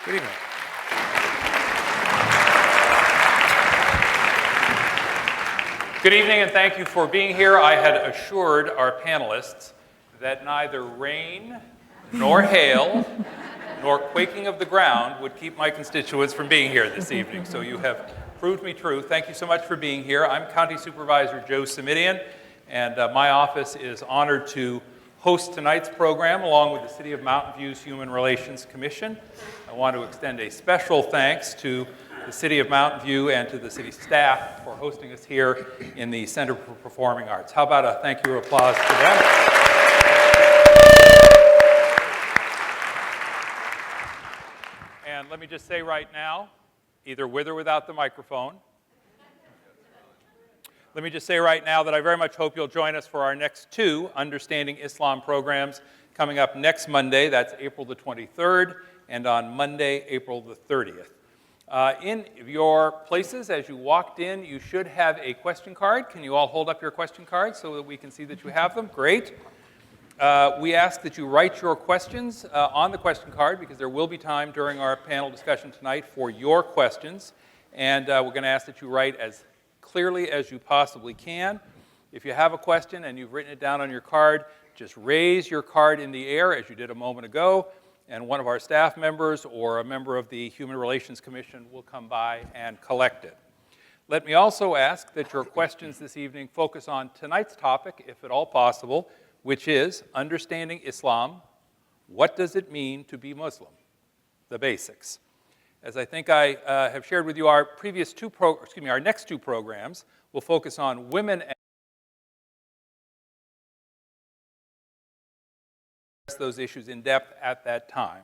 Good evening. Good evening, and thank you for being here. I had assured our panelists that neither rain, nor hail, nor quaking of the ground would keep my constituents from being here this evening. So you have proved me true. Thank you so much for being here. I'm County Supervisor Joe Simidian, and my office is honored to host tonight's program along with the City of Mountain View's Human Relations Commission. I want to extend a special thanks to the City of Mountain View and to the city staff for hosting us here in the Center for Performing Arts. How about a thank you or applause to them? And let me just say right now, either with or without the microphone, let me just say right now that I very much hope you'll join us for our next two Understanding Islam programs coming up next Monday. That's April the 23rd, and on Monday, April the 30th. In your places, as you walked in, you should have a question card. Can you all hold up your question cards so that we can see that you have them? Great. We ask that you write your questions on the question card because there will be time during our panel discussion tonight for your questions. And we're going to ask that you write as clearly as you possibly can. If you have a question and you've written it down on your card, just raise your card in the air as you did a moment ago, and one of our staff members or a member of the Human Relations Commission will come by and collect it. Let me also ask that your questions this evening focus on tonight's topic, if at all possible, which is understanding Islam. What does it mean to be Muslim? The basics. As I think I have shared with you, our next two programs will focus on women and those issues in depth at that time.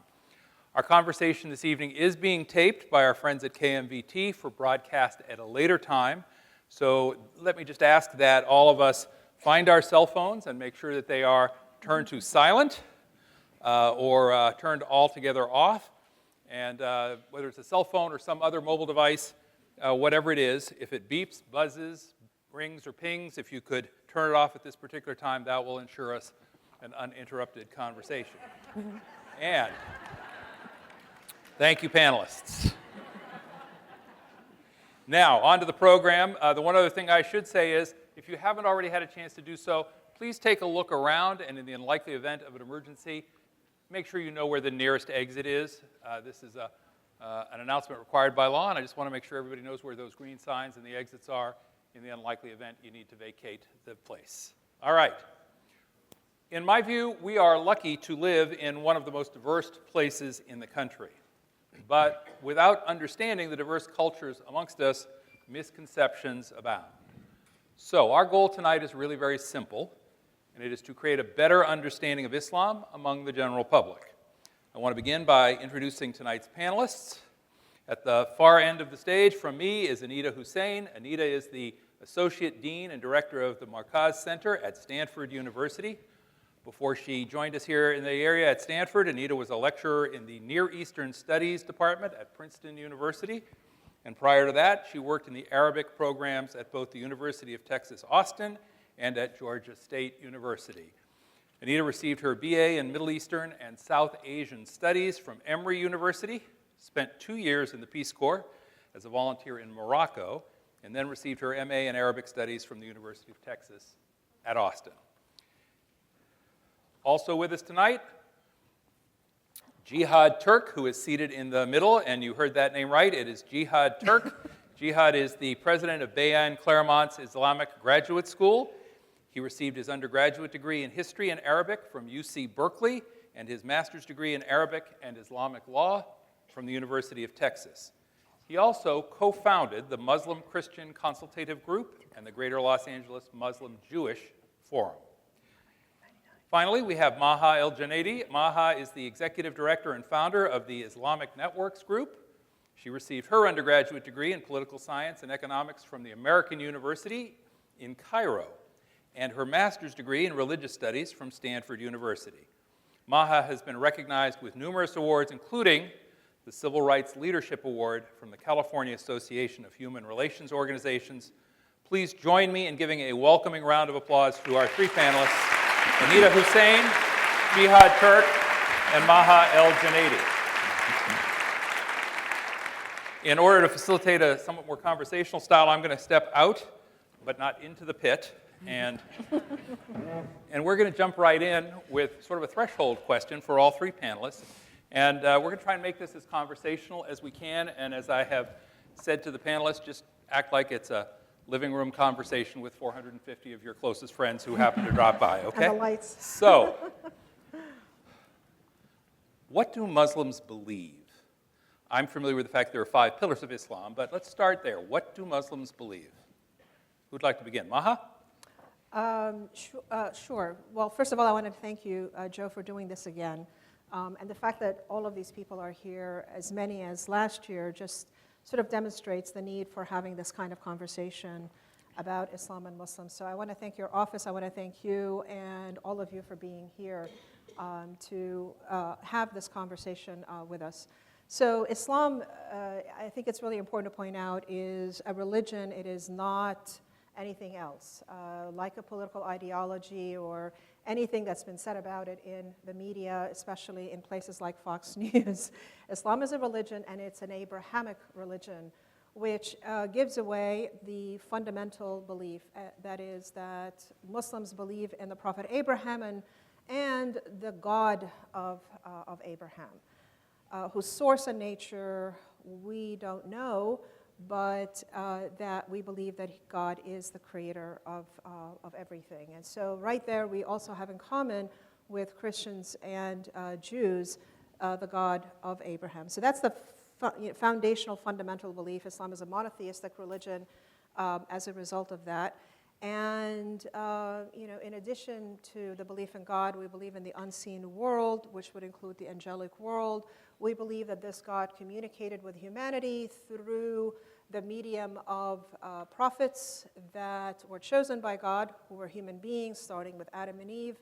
Our conversation this evening is being taped by our friends at KMVT for broadcast at a later time. So let me just ask that all of us find our cell phones and make sure that they are turned to silent or turned altogether off. And whether it's a cell phone or some other mobile device, whatever it is, if it beeps, buzzes, rings, or pings, if you could turn it off at this particular time, that will ensure us an uninterrupted conversation. And thank you, panelists. Now, on to the program. The one other thing I should say is, if you haven't already had a chance to do so, please take a look around, and in the unlikely event of an emergency, make sure you know where the nearest exit is. This is an announcement required by law, and I just want to make sure everybody knows where those green signs and the exits are in the unlikely event you need to vacate the place. All right. In my view, we are lucky to live in one of the most diverse places in the country. But without understanding the diverse cultures amongst us, misconceptions abound. So our goal tonight is really very simple, and it is to create a better understanding of Islam among the general public. I want to begin by introducing tonight's panelists. At the far end of the stage from me is Anita Hussain. Anita is the Associate Dean and Director of the Markaz Center at Stanford University. Before she joined us here in the area at Stanford, Anita was a lecturer in the Near Eastern Studies Department at Princeton University. And prior to that, she worked in the Arabic programs at both the University of Texas, Austin, and at Georgia State University. Anita received her BA in Middle Eastern and South Asian Studies from Emory University, spent 2 years in the Peace Corps as a volunteer in Morocco, and then received her MA in Arabic Studies from the University of Texas at Austin. Also with us tonight, Jihad Turk, who is seated in the middle, and you heard that name right. It is Jihad Turk. Jihad is the president of Bayan Claremont's Islamic Graduate School. He received his undergraduate degree in history and Arabic from UC Berkeley and his master's degree in Arabic and Islamic law from the University of Texas. He also co-founded the Muslim Christian Consultative Group and the Greater Los Angeles Muslim Jewish Forum. Finally, we have Maha El-Junaidi. Maha is the executive director and founder of the Islamic Networks Group. She received her undergraduate degree in political science and economics from the American University in Cairo, and her master's degree in religious studies from Stanford University. Maha has been recognized with numerous awards, including the Civil Rights Leadership Award from the California Association of Human Relations Organizations. Please join me in giving a welcoming round of applause to our three panelists, Anita Hussain, Jihad Turk, and Maha El-Junaidi. In order to facilitate a somewhat more conversational style, I'm going to step out, but not into the pit. And we're going to jump right in with sort of a threshold question for all three panelists. And we're going to try and make this as conversational as we can. And as I have said to the panelists, just act like it's a living room conversation with 450 of your closest friends who happen to drop by, okay? And the lights. So, what do Muslims believe? I'm familiar with the fact there are 5 pillars of Islam, but let's start there. What do Muslims believe? Who'd like to begin? Maha? Sure. Well, first of all, I want to thank you, Joe, for doing this again. And the fact that all of these people are here, as many as last year, just sort of demonstrates the need for having this kind of conversation about Islam and Muslims. So I want to thank your office. I want to thank you and all of you for being here to have this conversation with us. So Islam, I think it's really important to point out, is a religion. It is not anything else, like a political ideology or anything that's been said about it in the media, especially in places like Fox News. Islam is a religion, and it's an Abrahamic religion, which gives away the fundamental belief, that is that Muslims believe in the Prophet Abraham and the God of Abraham, whose source and nature we don't know, but that we believe that God is the creator of everything. And so right there, we also have in common with Christians and Jews the God of Abraham. So that's the foundational, fundamental belief. Islam is a monotheistic religion as a result of that. And in addition to the belief in God, we believe in the unseen world, which would include the angelic world. We believe that this God communicated with humanity through the medium of prophets that were chosen by God, who were human beings, starting with Adam and Eve,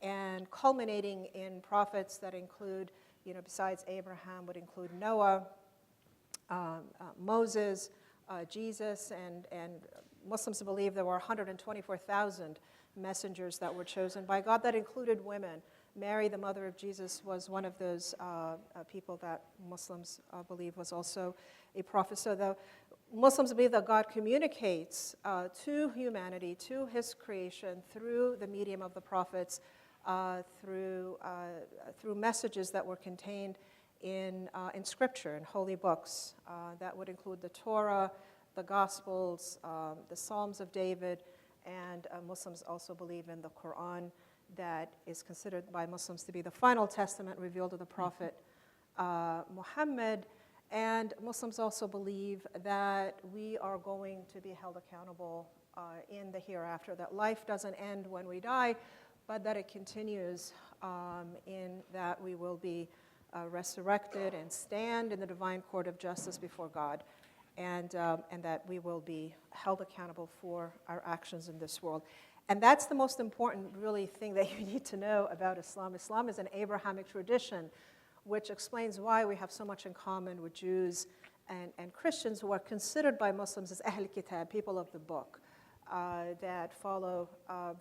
and culminating in prophets that include, besides Abraham, would include Noah, Moses, Jesus, and Muslims believe there were 124,000 messengers that were chosen by God. That included women. Mary, the mother of Jesus, was one of those people that Muslims believe was also a prophet. So the Muslims believe that God communicates to humanity, to his creation, through the medium of the prophets, through messages that were contained in Scripture, in holy books. That would include the Torah, the Gospels, the Psalms of David, and Muslims also believe in the Quran, that is considered by Muslims to be the final testament revealed to the Prophet Muhammad. And Muslims also believe that we are going to be held accountable in the hereafter, that life doesn't end when we die, but that it continues in that we will be resurrected and stand in the divine court of justice before God, and that we will be held accountable for our actions in this world. And that's the most important, really, thing that you need to know about Islam. Islam is an Abrahamic tradition, which explains why we have so much in common with Jews and Christians, who are considered by Muslims as Ahl Kitab, people of the book, that follow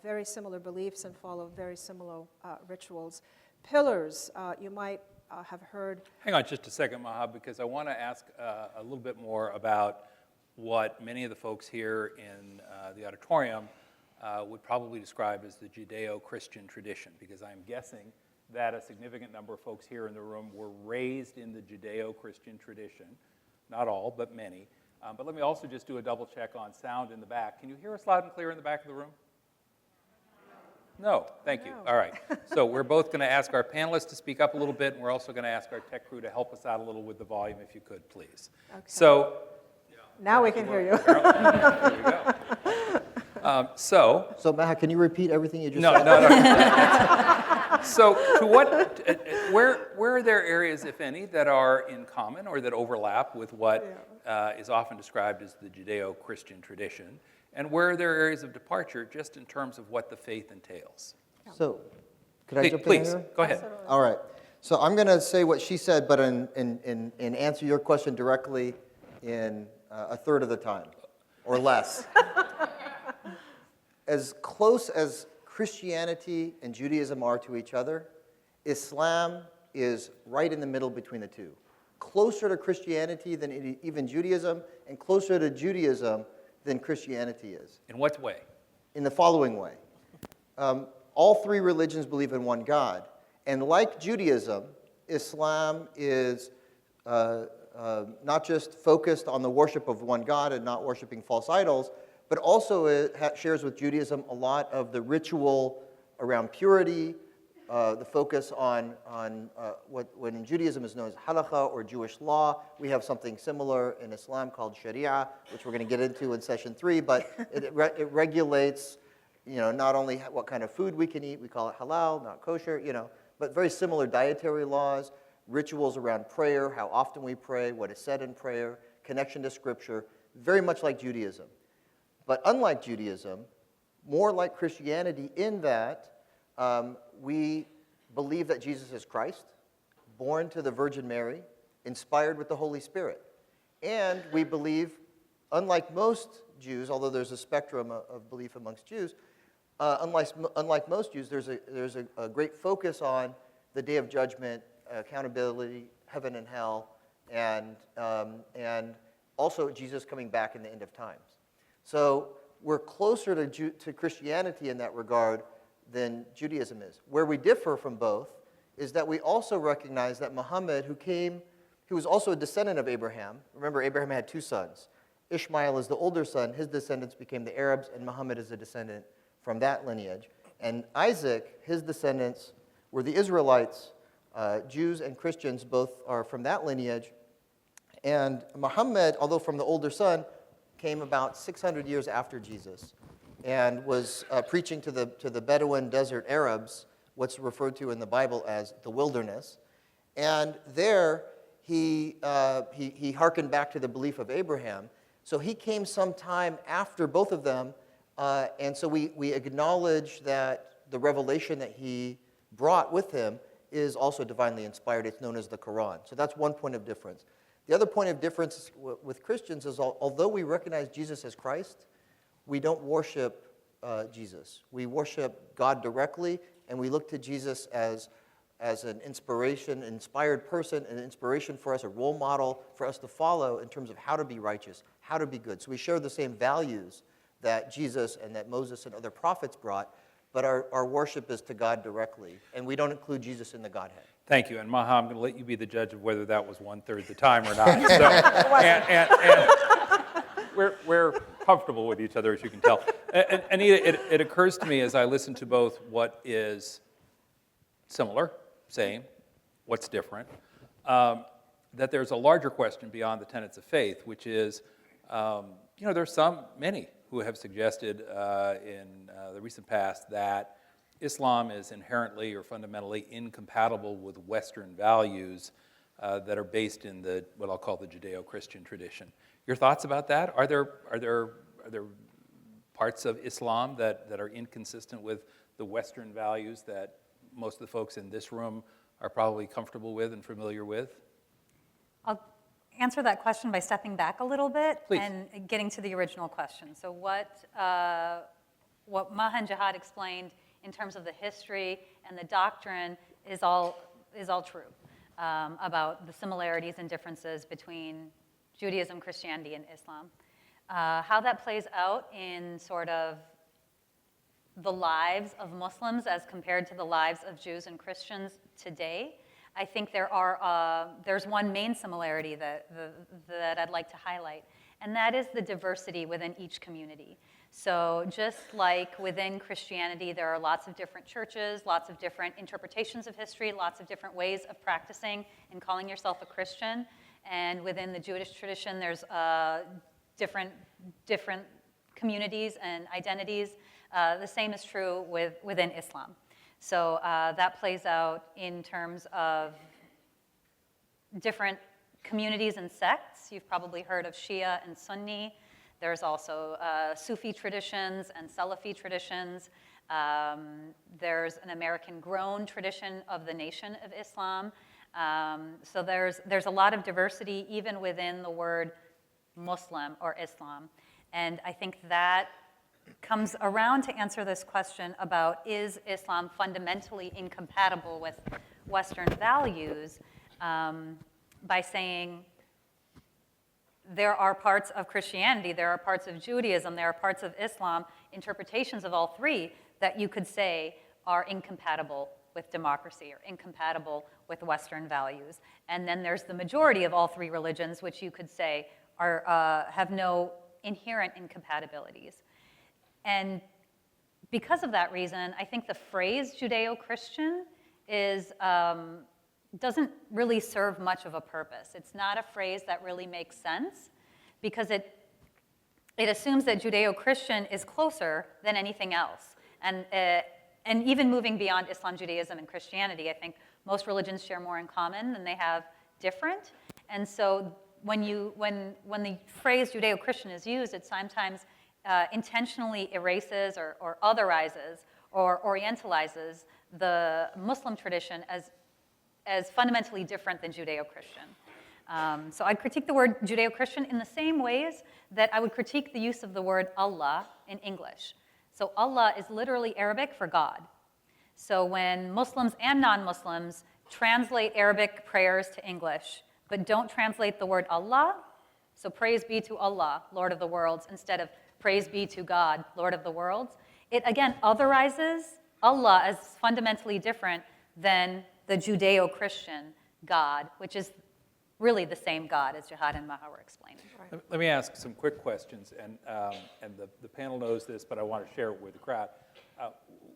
very similar beliefs and follow very similar rituals. Pillars, you might have heard. Hang on just a second, Mahab, because I want to ask a little bit more about what many of the folks here in the auditorium would probably describe as the Judeo-Christian tradition, because I'm guessing that a significant number of folks here in the room were raised in the Judeo-Christian tradition. Not all, but many. But let me also just do a double check on sound in the back. Can you hear us loud and clear in the back of the room? No, thank you. All right. So we're both going to ask our panelists to speak up a little bit, and we're also going to ask our tech crew to help us out a little with the volume, if you could, please. Okay. So now we can hear you. There you go. So Maha, can you repeat everything you just said? No. So to where are there areas, if any, that are in common or that overlap with what is often described as the Judeo-Christian tradition? And where are there areas of departure just in terms of what the faith entails? So, could I jump in Please, here? go ahead. Absolutely. All right. So I'm going to say what she said, but in answer your question directly in a third of the time, or less. As close as Christianity and Judaism are to each other, Islam is right in the middle between the two. closer to Christianity than even Judaism, and closer to Judaism than Christianity is. In what way? In the following way. All three religions believe in one God. And like Judaism, Islam is not just focused on the worship of one God and not worshiping false idols, but also it shares with Judaism a lot of the ritual around purity, the focus on what in Judaism is known as halakha or Jewish law. We have something similar in Islam called sharia, which we're going to get into in session 3, but it regulates, not only what kind of food we can eat, we call it halal, not kosher, but very similar dietary laws, rituals around prayer, how often we pray, what is said in prayer, connection to Scripture, very much like Judaism. But unlike Judaism, more like Christianity in that we believe that Jesus is Christ, born to the Virgin Mary, inspired with the Holy Spirit. And we believe, unlike most Jews, although there's a spectrum of belief amongst Jews, unlike most Jews, there's a great focus on the Day of Judgment, accountability, heaven and hell, and also Jesus coming back in the end of times. So we're closer to Christianity in that regard than Judaism is. Where we differ from both is that we also recognize that Muhammad, who was also a descendant of Abraham, remember Abraham had 2 sons. Ishmael is the older son, his descendants became the Arabs, and Muhammad is a descendant from that lineage. And Isaac, his descendants were the Israelites. Jews and Christians both are from that lineage. And Muhammad, although from the older son, came about 600 years after Jesus and was preaching to the Bedouin desert Arabs, what's referred to in the Bible as the wilderness. And there he hearkened back to the belief of Abraham. So he came sometime after both of them, and so we acknowledge that the revelation that he brought with him is also divinely inspired. It's known as the Quran. So that's one point of difference. The other point of difference with Christians is although we recognize Jesus as Christ, we don't worship Jesus. We worship God directly, and we look to Jesus as an inspired person, an inspiration for us, a role model for us to follow in terms of how to be righteous, how to be good. So we share the same values that Jesus and that Moses and other prophets brought, but our worship is to God directly, and we don't include Jesus in the Godhead. Thank you. And Maha, I'm going to let you be the judge of whether that was 1/3 the time or not. So, and we're comfortable with each other, as you can tell. And Anita, it occurs to me as I listen to both what is similar, same, what's different, that there's a larger question beyond the tenets of faith, which is, there's many who have suggested in the recent past that Islam is inherently or fundamentally incompatible with Western values that are based in what I'll call the Judeo-Christian tradition. Your thoughts about that? Are there parts of Islam that are inconsistent with the Western values that most of the folks in this room are probably comfortable with and familiar with? I'll answer that question by stepping back a little bit. Please. And getting to the original question. So what Maha and Jihad explained in terms of the history and the doctrine is all true about the similarities and differences between Judaism, Christianity, and Islam. How that plays out in sort of the lives of Muslims as compared to the lives of Jews and Christians today, I think there's one main similarity that I'd like to highlight, and that is the diversity within each community. So just like within Christianity, there are lots of different churches, lots of different interpretations of history, lots of different ways of practicing and calling yourself a Christian. And within the Jewish tradition, there's different communities and identities. The same is true within Islam. So that plays out in terms of different communities and sects. You've probably heard of Shia and Sunni. There's also Sufi traditions and Salafi traditions. There's an American-grown tradition of the Nation of Islam. So there's a lot of diversity even within the word Muslim or Islam. And I think that comes around to answer this question about, is Islam fundamentally incompatible with Western values? by saying there are parts of Christianity, there are parts of Judaism, there are parts of Islam, interpretations of all three that you could say are incompatible with democracy or incompatible with Western values. And then there's the majority of all three religions, which you could say are, have no inherent incompatibilities. And because of that reason, I think the phrase Judeo-Christian is, doesn't really serve much of a purpose. It's not a phrase that really makes sense because it assumes that Judeo-Christian is closer than anything else. And even moving beyond Islam, Judaism, and Christianity, I think most religions share more in common than they have different. And so when the phrase Judeo-Christian is used, it sometimes intentionally erases or otherizes or orientalizes the Muslim tradition as fundamentally different than Judeo-Christian. So I'd critique the word Judeo-Christian in the same ways that I would critique the use of the word Allah in English. So Allah is literally Arabic for God. So when Muslims and non-Muslims translate Arabic prayers to English, but don't translate the word Allah, so praise be to Allah, Lord of the worlds, instead of praise be to God, Lord of the worlds, it again otherizes Allah as fundamentally different than the Judeo-Christian God, which is really the same God as Jihad and Maha were explaining. Right. Let me ask some quick questions, and the panel knows this, but I want to share it with the crowd.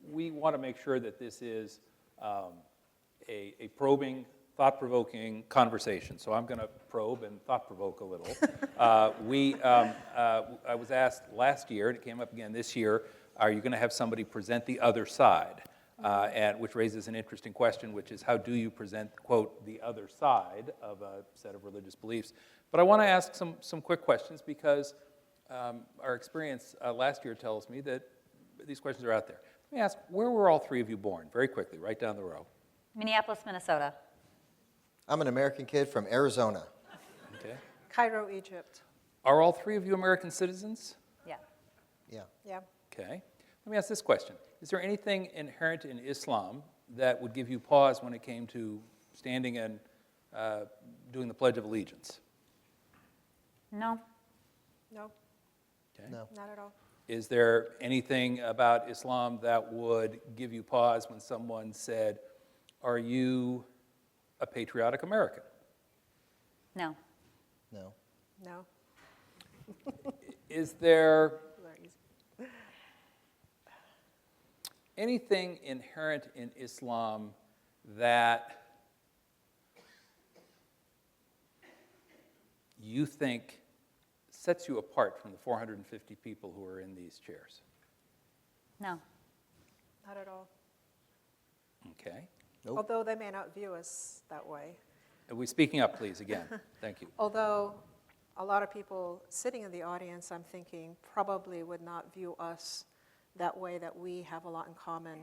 We want to make sure that this is a probing, thought-provoking conversation. So I'm going to probe and thought-provoke a little. I was asked last year, and it came up again this year, are you going to have somebody present the other side? And which raises an interesting question, which is how do you present, quote, the other side of a set of religious beliefs? But I want to ask some quick questions because our experience last year tells me that these questions are out there. Let me ask, where were all three of you born? Very quickly, right down the row. Minneapolis, Minnesota. I'm an American kid from Arizona. Okay. Cairo, Egypt. Are all three of you American citizens? Yeah. Yeah. Yeah. Okay. Let me ask this question. Is there anything inherent in Islam that would give you pause when it came to standing and doing the Pledge of Allegiance? No. No, Okay. No. not at all. Is there anything about Islam that would give you pause when someone said, are you a patriotic American? No. No. No. Is there Very easy. anything inherent in Islam that you think sets you apart from the 450 people who are in these chairs? No. Not at all. Okay. Nope. Although they may not view us that way. Are we speaking up, please, again? Thank you. Although a lot of people sitting in the audience, I'm thinking, probably would not view us that way, that we have a lot in common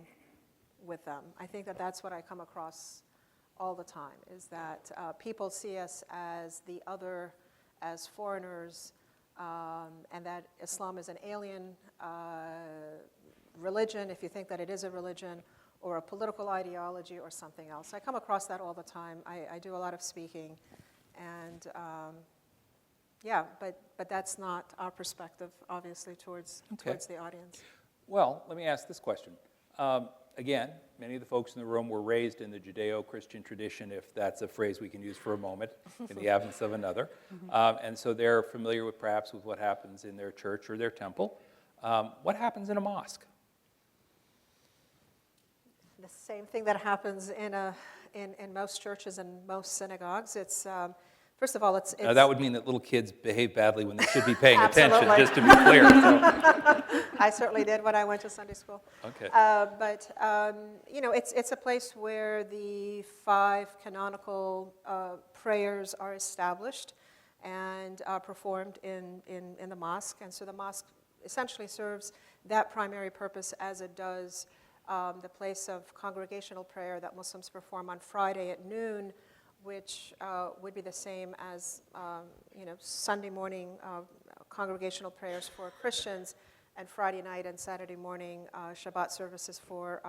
with them. I think that that's what I come across all the time, is that people see us as the other, as foreigners, and that Islam is an alien religion, if you think that it is a religion, or a political ideology, or something else. I come across that all the time. I do a lot of speaking, and yeah, but that's not our perspective, obviously, towards the audience. Well, let me ask this question. Again, many of the folks in the room were raised in the Judeo-Christian tradition, if that's a phrase we can use for a moment, in the absence of another. And so they're familiar with perhaps with what happens in their church or their temple. What happens in a mosque? The same thing that happens in most churches and most synagogues. It's first of all, it's Now, that would mean that little kids behave badly when they should be paying attention, Absolutely. just to be clear. So. I certainly did when I went to Sunday school. Okay. But you know, it's a place where the 5 canonical prayers are established and performed in the mosque, and so the mosque essentially serves that primary purpose as it does the place of congregational prayer that Muslims perform on Friday at noon, which would be the same as you know, Sunday morning congregational prayers for Christians, and Friday night and Saturday morning Shabbat services for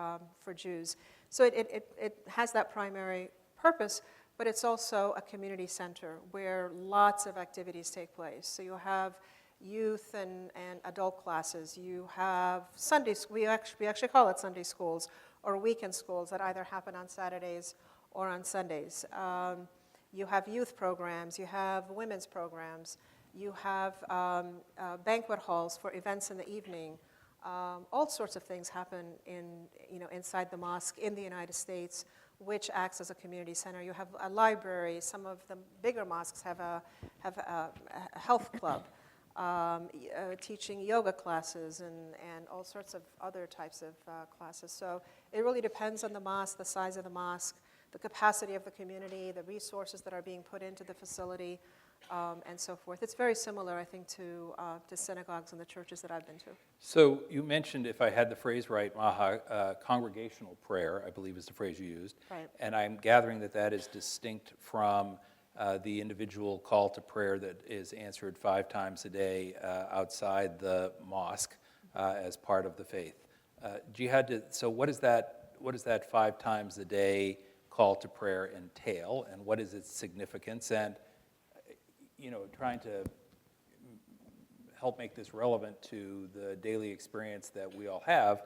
Jews. So it has that primary purpose, but it's also a community center where lots of activities take place. So you have youth and adult classes. You have Sunday school. We actually call it Sunday schools or weekend schools that either happen on Saturdays or on Sundays. You have youth programs. You have women's programs. You have banquet halls for events in the evening. All sorts of things happen inside the mosque in the United States, which acts as a community center. You have a library. Some of the bigger mosques have a health club, teaching yoga classes and all sorts of other types of classes. So it really depends on the mosque, the size of the mosque, the capacity of the community, the resources that are being put into the facility, and so forth. It's very similar, I think, to synagogues and the churches that I've been to. So you mentioned, if I had the phrase right, Maha, congregational prayer, I believe is the phrase you used. Right. And I'm gathering that that is distinct from the individual call to prayer that is answered 5 times a day outside the mosque as part of the faith. Jihad, so what does that 5 times a day call to prayer entail, and what is its significance? And trying to help make this relevant to the daily experience that we all have,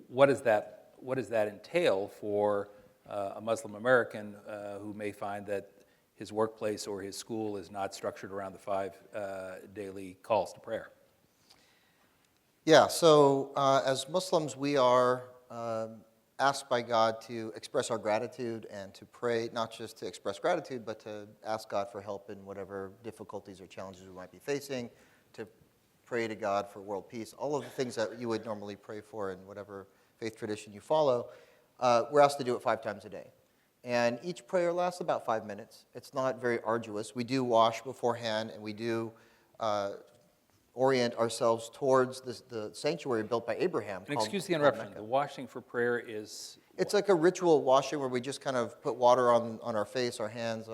what does that entail for a Muslim American who may find that his workplace or his school is not structured around the 5 daily calls to prayer? Yeah, so as Muslims, we are asked by God to express our gratitude and to pray, not just to express gratitude, but to ask God for help in whatever difficulties or challenges we might be facing, to pray to God for world peace, all of the things that you would normally pray for in whatever faith tradition you follow. We're asked to do it 5 times a day. And each prayer lasts about 5 minutes. It's not very arduous. We do wash beforehand, and we do orient ourselves towards the sanctuary built by Abraham. And excuse the interruption, the washing for prayer is? It's like a ritual washing where we just kind of put water on our face, our hands,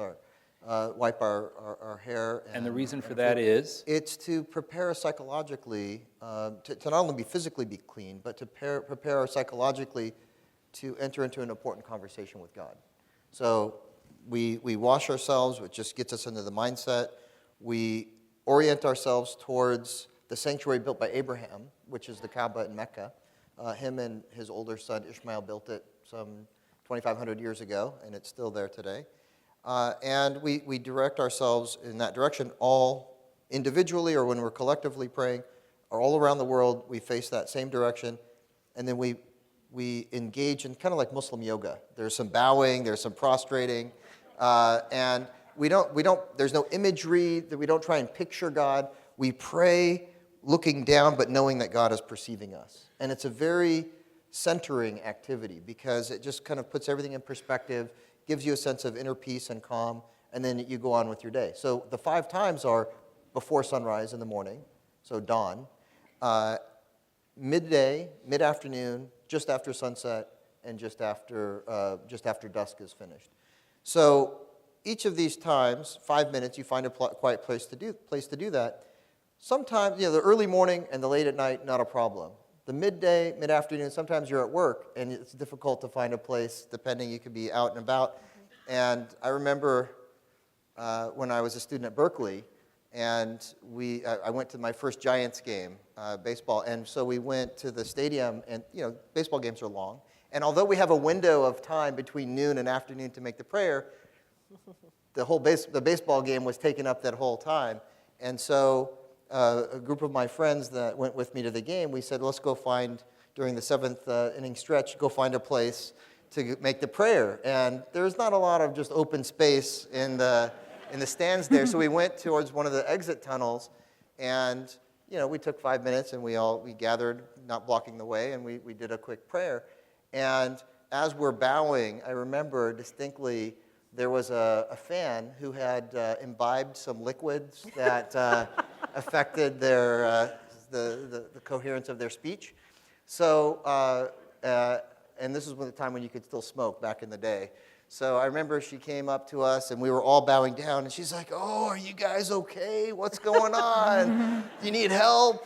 wipe our hair. And the reason for that is? It's to prepare us psychologically, to not only be physically be clean, but to prepare us psychologically to enter into an important conversation with God. So we wash ourselves, which just gets us into the mindset. We orient ourselves towards the sanctuary built by Abraham, which is the Kaaba in Mecca. Him and his older son Ishmael built it some 2,500 years ago, and it's still there today. And we direct ourselves in that direction, all individually or when we're collectively praying, or all around the world, we face that same direction, and then we engage in kind of like Muslim yoga. There's some bowing, there's some prostrating, and there's no imagery, that we don't try and picture God. We pray looking down, but knowing that God is perceiving us. And it's a very centering activity because it just kind of puts everything in perspective, gives you a sense of inner peace and calm, and then you go on with your day. So the 5 times are before sunrise in the morning, so dawn, midday, mid-afternoon, just after sunset, and just after dusk is finished. So each of these times, 5 minutes, you find a quiet place to do that. Sometimes, the early morning and the late at night, not a problem. The midday, mid-afternoon, sometimes you're at work, and it's difficult to find a place, depending, you could be out and about. And I remember when I was a student at Berkeley, and I went to my first Giants game, baseball, and so we went to the stadium, and baseball games are long. And although we have a window of time between noon and afternoon to make the prayer, the baseball game was taken up that whole time. And so a group of my friends that went with me to the game, we said, let's go find, during the 7th inning stretch, go find a place to make the prayer. And there's not a lot of just open space in the stands there. So we went towards one of the exit tunnels, and we took 5 minutes, and we gathered, not blocking the way, and we did a quick prayer. And as we're bowing, I remember distinctly there was a fan who had imbibed some liquids that affected the coherence of their speech. So, and this was the time when you could still smoke back in the day. So I remember she came up to us, and we were all bowing down, and she's like, "Oh, are you guys okay? What's going on? You need help?"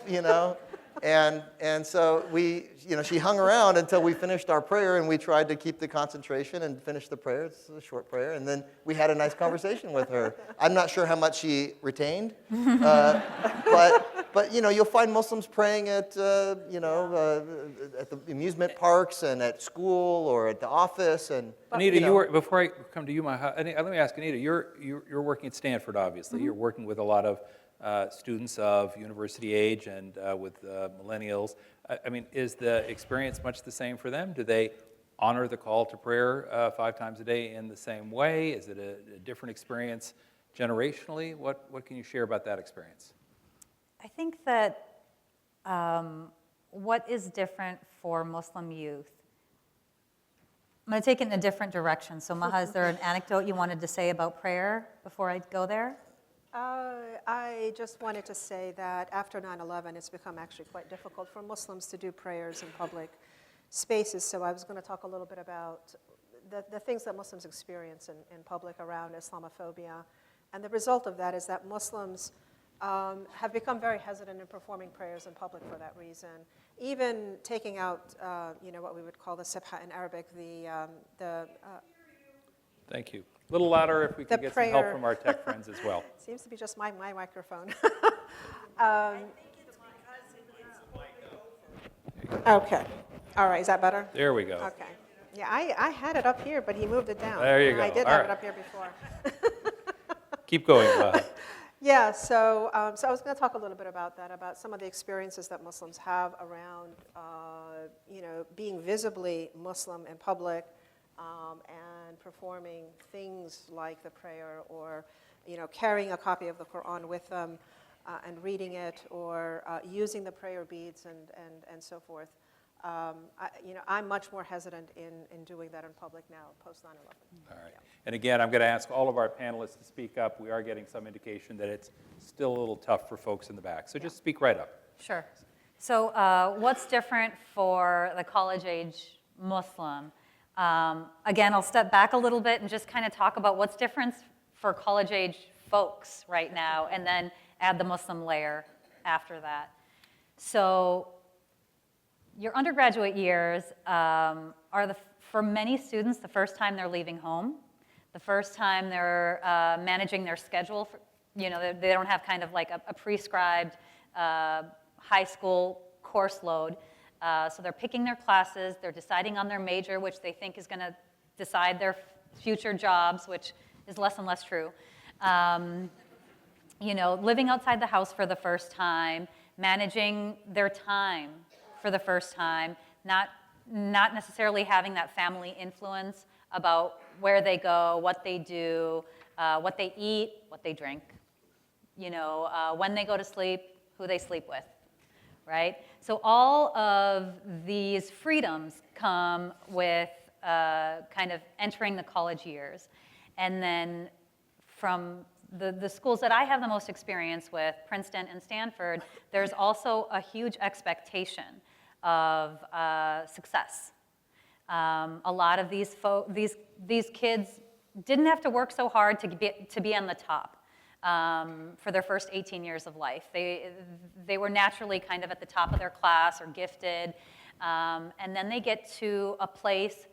And so she hung around until we finished our prayer, and we tried to keep the concentration and finish the prayer. It's a short prayer, and then we had a nice conversation with her. I'm not sure how much she retained, but you'll find Muslims praying at the amusement parks and at school or at the office. And Anita, before I come to you, let me ask Anita. You're working at Stanford, obviously. You're working with a lot of students of university age and with millennials. I mean, is the experience much the same for them? Do they honor the call to prayer 5 times a day in the same way? Is it a different experience generationally? What can you share about that experience? I think that what is different for Muslim youth, I'm going to take it in a different direction. So Maha, is there an anecdote you wanted to say about prayer before I go there? I just wanted to say that after 9/11, it's become actually quite difficult for Muslims to do prayers in public spaces. So I was going to talk a little bit about the things that Muslims experience in public around Islamophobia. And the result of that is that Muslims have become very hesitant in performing prayers in public for that reason. Even taking out, what we would call the sibha in Arabic, Thank you. A little louder if we could get some help prayer. from our tech friends as well. Seems to be just my microphone. Okay. All right, is that better? There we go. Okay. Yeah, I had it up here, but he moved it down. There you go. I did All have right. it up here before. Keep going, Maha. Yeah, so I was going to talk a little bit about that, about some of the experiences that Muslims have around, being visibly Muslim in public and performing things like the prayer or, carrying a copy of the Quran with them and reading it or using the prayer beads and so forth. I'm much more hesitant in doing that in public now, post 9/11. All right. And again, I'm going to ask all of our panelists to speak up. We are getting some indication that it's still a little tough for folks in the back. So just speak right up. Sure. So what's different for the college-age Muslim? Again, I'll step back a little bit and just kind of talk about what's different for college-age folks right now, and then add the Muslim layer after that. So your undergraduate years are, for many students, the first time they're leaving home, the first time they're managing their schedule. They don't have kind of like a prescribed high school course load. So they're picking their classes, they're deciding on their major, which they think is going to decide their future jobs, which is less and less true. Living outside the house for the first time, managing their time for the first time, not necessarily having that family influence about where they go, what they do, what they eat, what they drink, when they go to sleep, who they sleep with, right? So all of these freedoms come with kind of entering the college years. And then from the schools that I have the most experience with, Princeton and Stanford, there's also a huge expectation of success. A lot of these kids didn't have to work so hard to be on the top for their first 18 years of life. They were naturally kind of at the top of their class or gifted, and then they get to a place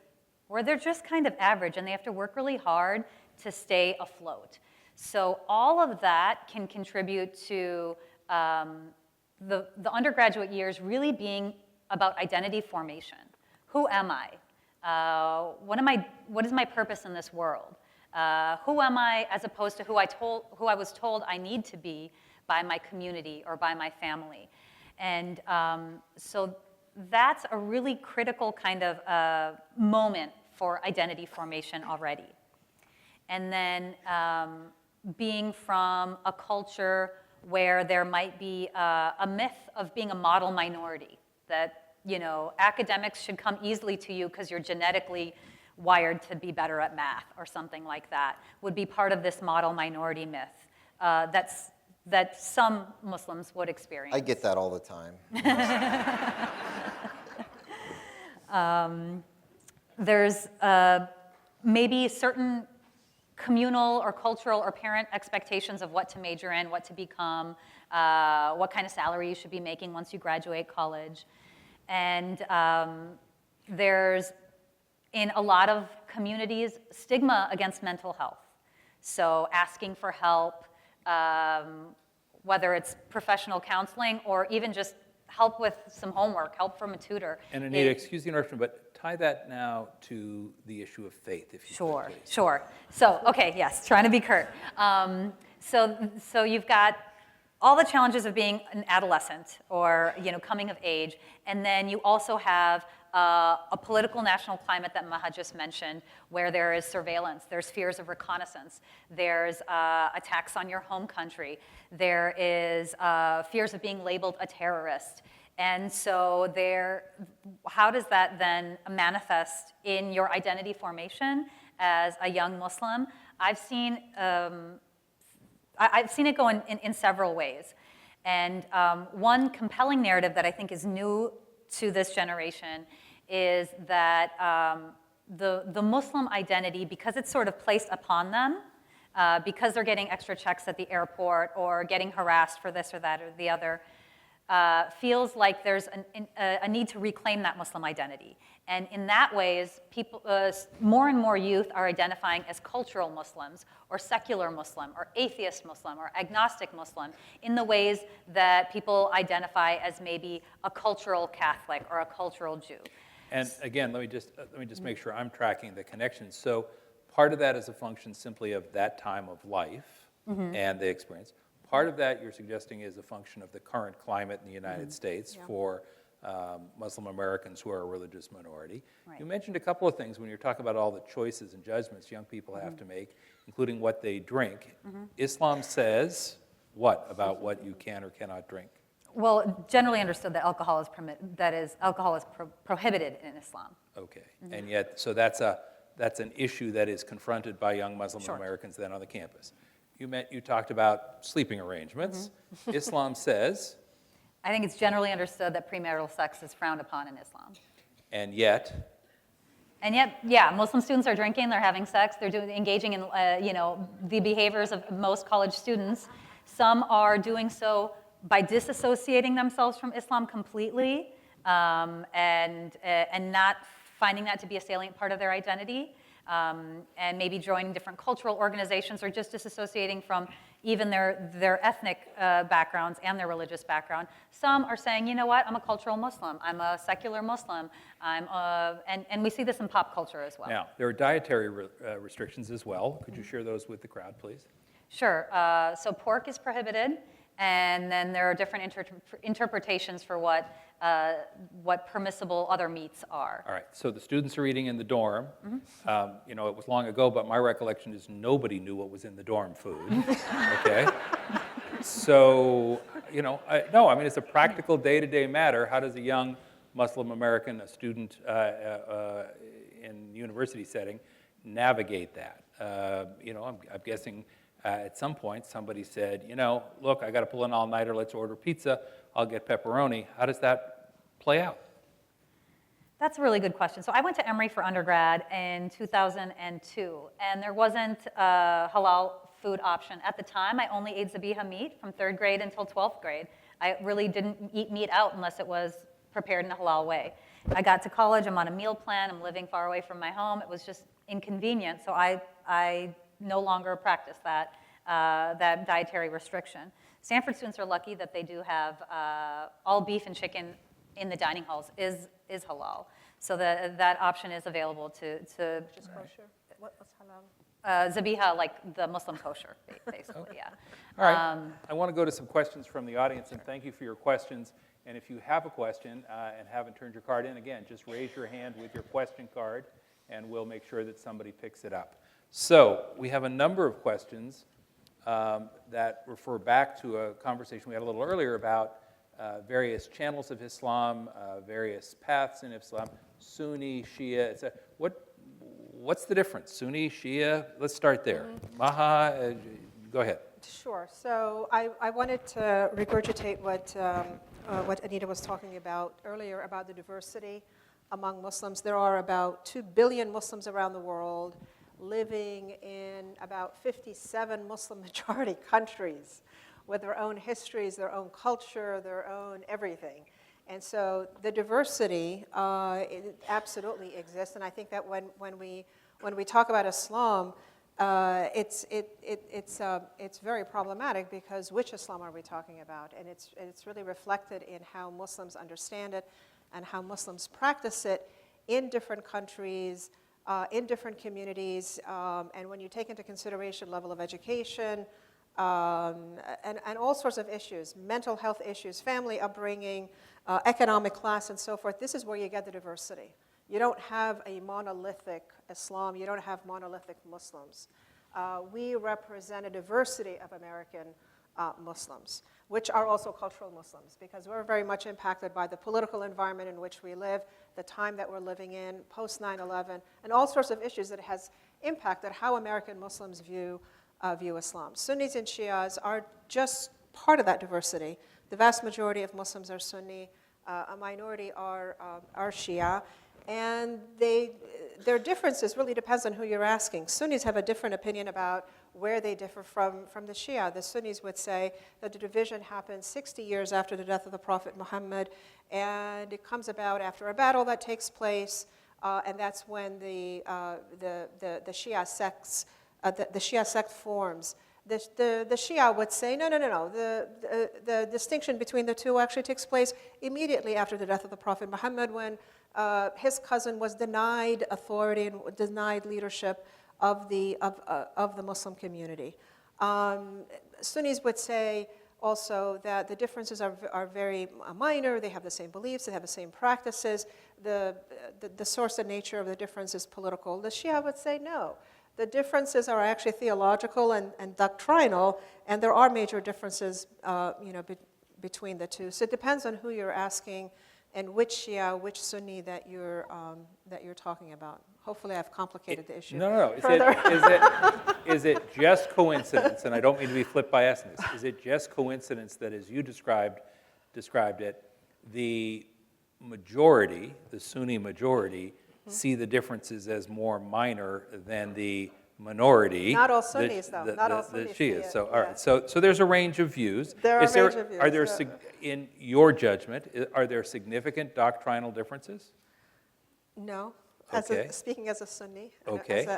where they're just kind of average and they have to work really hard to stay afloat. So all of that can contribute to the undergraduate years really being about identity formation. Who am I? What is my purpose in this world? Who am I, as opposed to who I was told I need to be by my community or by my family? And so that's a really critical kind of moment for identity formation already. And then being from a culture where there might be a myth of being a model minority, that academics should come easily to you because you're genetically wired to be better at math or something like that, would be part of this model minority myth that some Muslims would experience. I get that all the time. There's maybe certain communal or cultural or parent expectations of what to major in, what to become, what kind of salary you should be making once you graduate college. And there's, in a lot of communities, stigma against mental health. So asking for help, whether it's professional counseling or even just help with some homework, help from a tutor. And Anita, excuse the interruption, but tie that now to the issue of faith, if you Sure, could, please. sure. So, okay, yes, trying to be curt. So you've got all the challenges of being an adolescent or coming of age, and then you also have a political national climate that Maha just mentioned, where there is surveillance, there's fears of reconnaissance, there's attacks on your home country, there is fears of being labeled a terrorist. And so how does that then manifest in your identity formation as a young Muslim? I've seen it go in several ways. And one compelling narrative that I think is new to this generation is that the Muslim identity, because it's sort of placed upon them, because they're getting extra checks at the airport or getting harassed for this or that or the other, feels like there's a need to reclaim that Muslim identity. And in that ways, people, more and more youth are identifying as cultural Muslims or secular Muslim or atheist Muslim or agnostic Muslim in the ways that people identify as maybe a cultural Catholic or a cultural Jew. And again, let me just make sure I'm tracking the connections. So part of that is a function simply of that time of life and the experience. Part of that, you're suggesting, is a function of the current climate in the United States for Muslim Americans who are a religious minority. Right. You mentioned a couple of things when you're talking about all the choices and judgments young people have to make, including what they drink. Islam says what about what you can or cannot drink? Well, generally understood that alcohol is prohibited in Islam. Okay, and yet, so that's an issue that is confronted by young Muslim Sure. Americans then on the campus. You talked about sleeping arrangements. Islam says, I think it's generally understood that premarital sex is frowned upon in Islam. and yet, yeah, Muslim students are drinking, they're having sex, they're engaging in the behaviors of most college students. Some are doing so by disassociating themselves from Islam completely and not finding that to be a salient part of their identity. And maybe joining different cultural organizations or just disassociating from even their ethnic backgrounds and their religious background. Some are saying, you know what, I'm a cultural Muslim, I'm a secular Muslim, and we see this in pop culture as well. now, there are dietary restrictions as well. Could you share those with the crowd, please? Sure, so pork is prohibited, and then there are different interpretations for what permissible other meats are. All right, so the students are eating in the dorm. It was long ago, but my recollection is nobody knew what was in the dorm food, okay? So, it's a practical day-to-day matter. How does a young Muslim American, a student in university setting, navigate that? I'm guessing at some point somebody said, look, I got to pull an all-nighter, let's order pizza, I'll get pepperoni. How does that play out? That's a really good question. So I went to Emory for undergrad in 2002, and there wasn't a halal food option. At the time, I only ate zabiha meat from 3rd grade until 12th grade. I really didn't eat meat out unless it was prepared in a halal way. I got to college, I'm on a meal plan, I'm living far away from my home. It was just inconvenient, so I no longer practice that dietary restriction. Stanford students are lucky that they do have all beef and chicken in the dining halls is halal. So that option is available to Just kosher. What's halal? zabiha, like the Muslim kosher, basically, yeah. All right, I want to go to some questions from the audience, and thank you for your questions. And if you have a question and haven't turned your card in, again, just raise your hand with your question card, and we'll make sure that somebody picks it up. So we have a number of questions that refer back to a conversation we had a little earlier about various channels of Islam, various paths in Islam, Sunni, Shia, etc. What's the difference? Sunni, Shia? Let's start there. Maha, go ahead. Sure. So I wanted to regurgitate what Anita was talking about earlier about the diversity among Muslims. There are about 2 billion Muslims around the world. living in about 57 Muslim majority countries with their own histories, their own culture, their own everything. And so the diversity it absolutely exists. And I think that when we talk about Islam, it's very problematic, because which Islam are we talking about? And it's really reflected in how Muslims understand it and how Muslims practice it in different countries, in different communities, and when you take into consideration level of education, and all sorts of issues, mental health issues, family upbringing, economic class, and so forth, this is where you get the diversity. You don't have a monolithic Islam. You don't have monolithic Muslims. We represent a diversity of American Muslims, which are also cultural Muslims, because we're very much impacted by the political environment in which we live, the time that we're living in, post 9/11, and all sorts of issues that has impacted how American Muslims view Islam. Sunnis and Shias are just part of that diversity. The vast majority of Muslims are Sunni, a minority are Shia, and their differences really depends on who you're asking. Sunnis have a different opinion about where they differ from the Shia. The Sunnis would say that the division happened 60 years after the death of the Prophet Muhammad, and it comes about after a battle that takes place, and that's when the Shia sects, the Shia sect forms. The Shia would say, no. The distinction between the two actually takes place immediately after the death of the Prophet Muhammad, when his cousin was denied authority and denied leadership of the Muslim community. Sunnis would say also that the differences are very minor. They have the same beliefs, they have the same practices. The source and nature of the difference is political. The Shia would say no. The differences are actually theological and doctrinal, and there are major differences between the two. So it depends on who you're asking and which Shia, which Sunni that you're talking about. Hopefully I've complicated the issue. No. Is it just coincidence, and I don't mean to be flipped by essence, is it just coincidence that, as you described it, the majority, the Sunni majority, see the differences as more minor than the minority? Not all Sunnis, though. Not all Sunnis see Shias. it. So, all right. So there's a range of views. There are a range of views. Are there, in your judgment, are there significant doctrinal differences? No. Okay. Speaking as a Sunni. Okay. All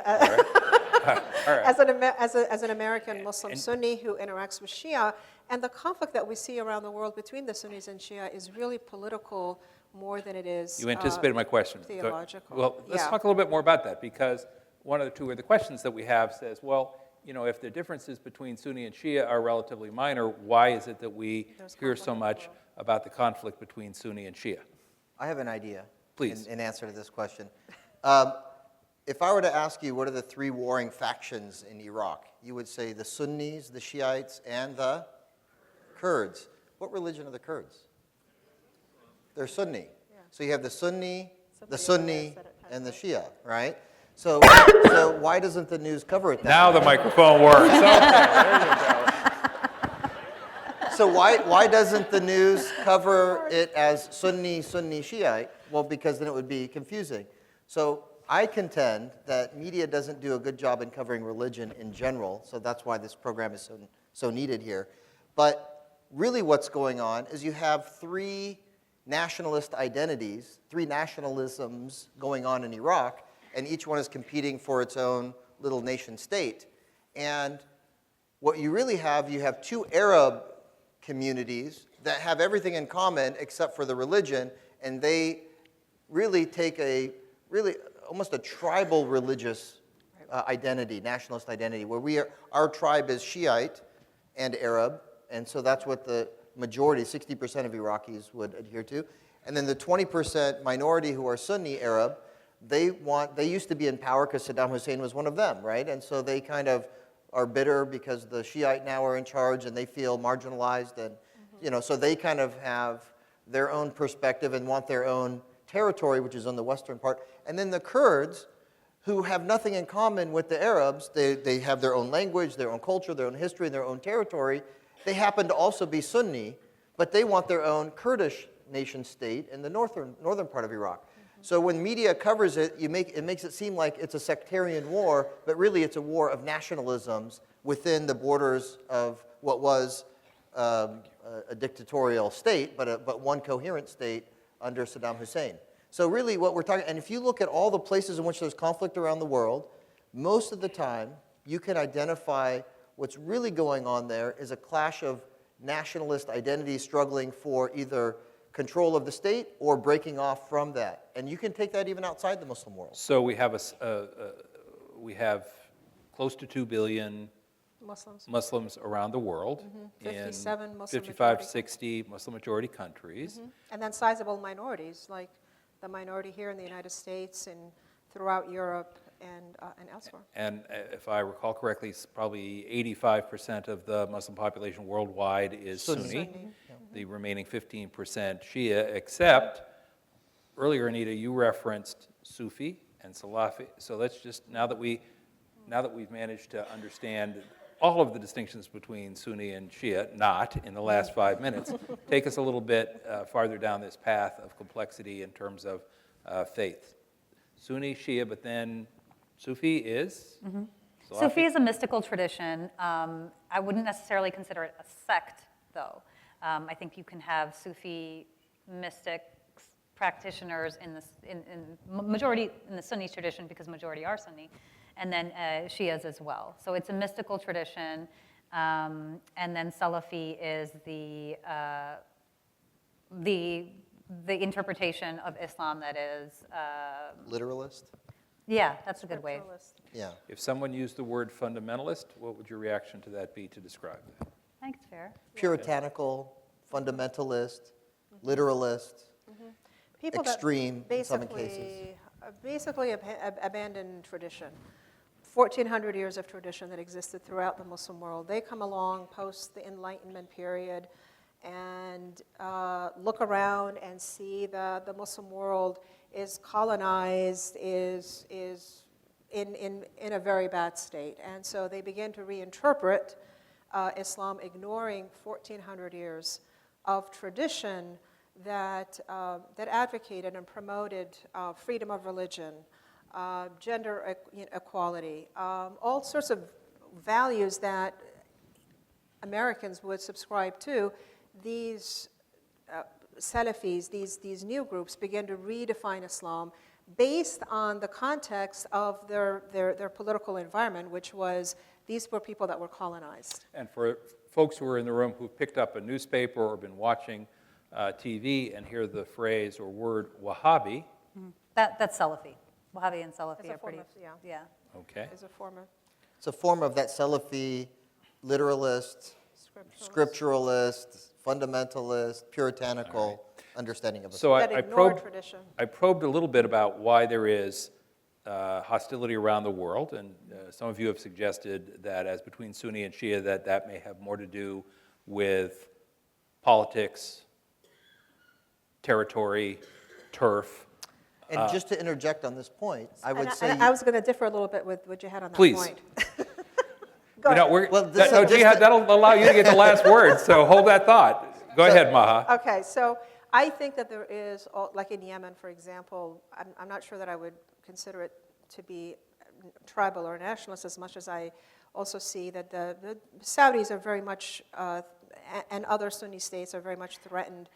right. As an American Muslim And Sunni who interacts with Shia, and the conflict that we see around the world between the Sunnis and Shia is really political more than it is you anticipated my question. theological. Well, let's talk a little bit more about that, because one of the two of the questions that we have says, well, if the differences between Sunni and Shia are relatively minor, why is it that we hear so much about the conflict between Sunni and Shia? I have an idea. Please. In answer to this question. If I were to ask you what are the three warring factions in Iraq, you would say the Sunnis, the Shiites, and the Kurds. What religion are the Kurds? They're Sunni. Yeah. So you have the Sunni, the Somebody Sunni, said it and the Shia, right? So why doesn't the news cover it that Now way? the microphone works. Okay, there you go. So why doesn't the news cover it as Sunni, Shiite? Well, because then it would be confusing. So I contend that media doesn't do a good job in covering religion in general, so that's why this program is so needed here. But really what's going on is you have three nationalist identities, three nationalisms going on in Iraq, and each one is competing for its own little nation state. And what you really have, you have two Arab communities that have everything in common except for the religion, and they really take almost a tribal religious identity, nationalist identity, where our tribe is Shiite and Arab, and so that's what the majority, 60% of Iraqis would adhere to. And then the 20% minority who are Sunni Arab, they used to be in power because Saddam Hussein was one of them, right? And so they kind of are bitter because the Shiite now are in charge and they feel marginalized, and so they kind of have their own perspective and want their own territory, which is on the western part. And then the Kurds, who have nothing in common with the Arabs, they have their own language, their own culture, their own history, and their own territory. They happen to also be Sunni, but they want their own Kurdish nation state in the northern part of Iraq. So when media covers it, it makes it seem like it's a sectarian war, but really it's a war of nationalisms within the borders of what was a dictatorial state, but one coherent state under Saddam Hussein. So really what we're talking, and if you look at all the places in which there's conflict around the world, most of the time you can identify what's really going on there is a clash of nationalist identities struggling for either control of the state or breaking off from that. And you can take that even outside the Muslim world. So we have we have close to 2 billion Muslims around the world, 57 in Muslim 55, majority. 60 Muslim majority countries. And then sizable minorities, like the minority here in the United States and throughout Europe and elsewhere. And if I recall correctly, probably 85% of the Muslim population worldwide is Sunni. The remaining 15% Shia, except earlier, Anita, you referenced Sufi and Salafi. So let's just, now that we've managed to understand all of the distinctions between Sunni and Shia, not in the last 5 minutes, take us a little bit farther down this path of complexity in terms of faith. Sunni, Shia, but then Sufi is? Salafi? Sufi is a mystical tradition. I wouldn't necessarily consider it a sect, though. I think you can have Sufi mystics, practitioners in majority in the Sunni tradition, because majority are Sunni, and then Shias as well. So it's a mystical tradition, and then Salafi is the interpretation of Islam that is Literalist? yeah, that's a good way. Yeah. If someone used the word fundamentalist, what would your reaction to that be to describe that? I think it's fair. Puritanical, fundamentalist, literalist, People extreme that in some cases. basically abandoned tradition. 1,400 years of tradition that existed throughout the Muslim world. They come along post the Enlightenment period and look around and see that the Muslim world is colonized, is in a very bad state. And so they begin to reinterpret Islam, ignoring 1,400 years of tradition that advocated and promoted freedom of religion, gender equality, all sorts of values that Americans would subscribe to. These Salafis, these new groups, begin to redefine Islam based on the context of their political environment, which was these were people that were colonized. And for folks who are in the room who've picked up a newspaper or been watching TV and hear the phrase or word Wahhabi. That's Salafi. Wahhabi and Salafi It's a are form pretty, of, yeah. Okay. Is a form of It's a form of that Salafi, literalist, scripturalist, fundamentalist, puritanical understanding of Islam. So that I ignore probed, tradition. I probed a little bit about why there is hostility around the world, and some of you have suggested that as between Sunni and Shia, that may have more to do with politics, territory, turf. And just to interject on this point, I would say... I was going to differ a little bit with what you had on that Please. point. You know, Well, this is just Jihad, a- that'll allow you to get the last word, so hold that thought. Go ahead, Maha. Okay, so I think that there is, like in Yemen, for example, I'm not sure that I would consider it to be tribal or nationalist as much as I also see that the Saudis are very much, and other Sunni states are very much threatened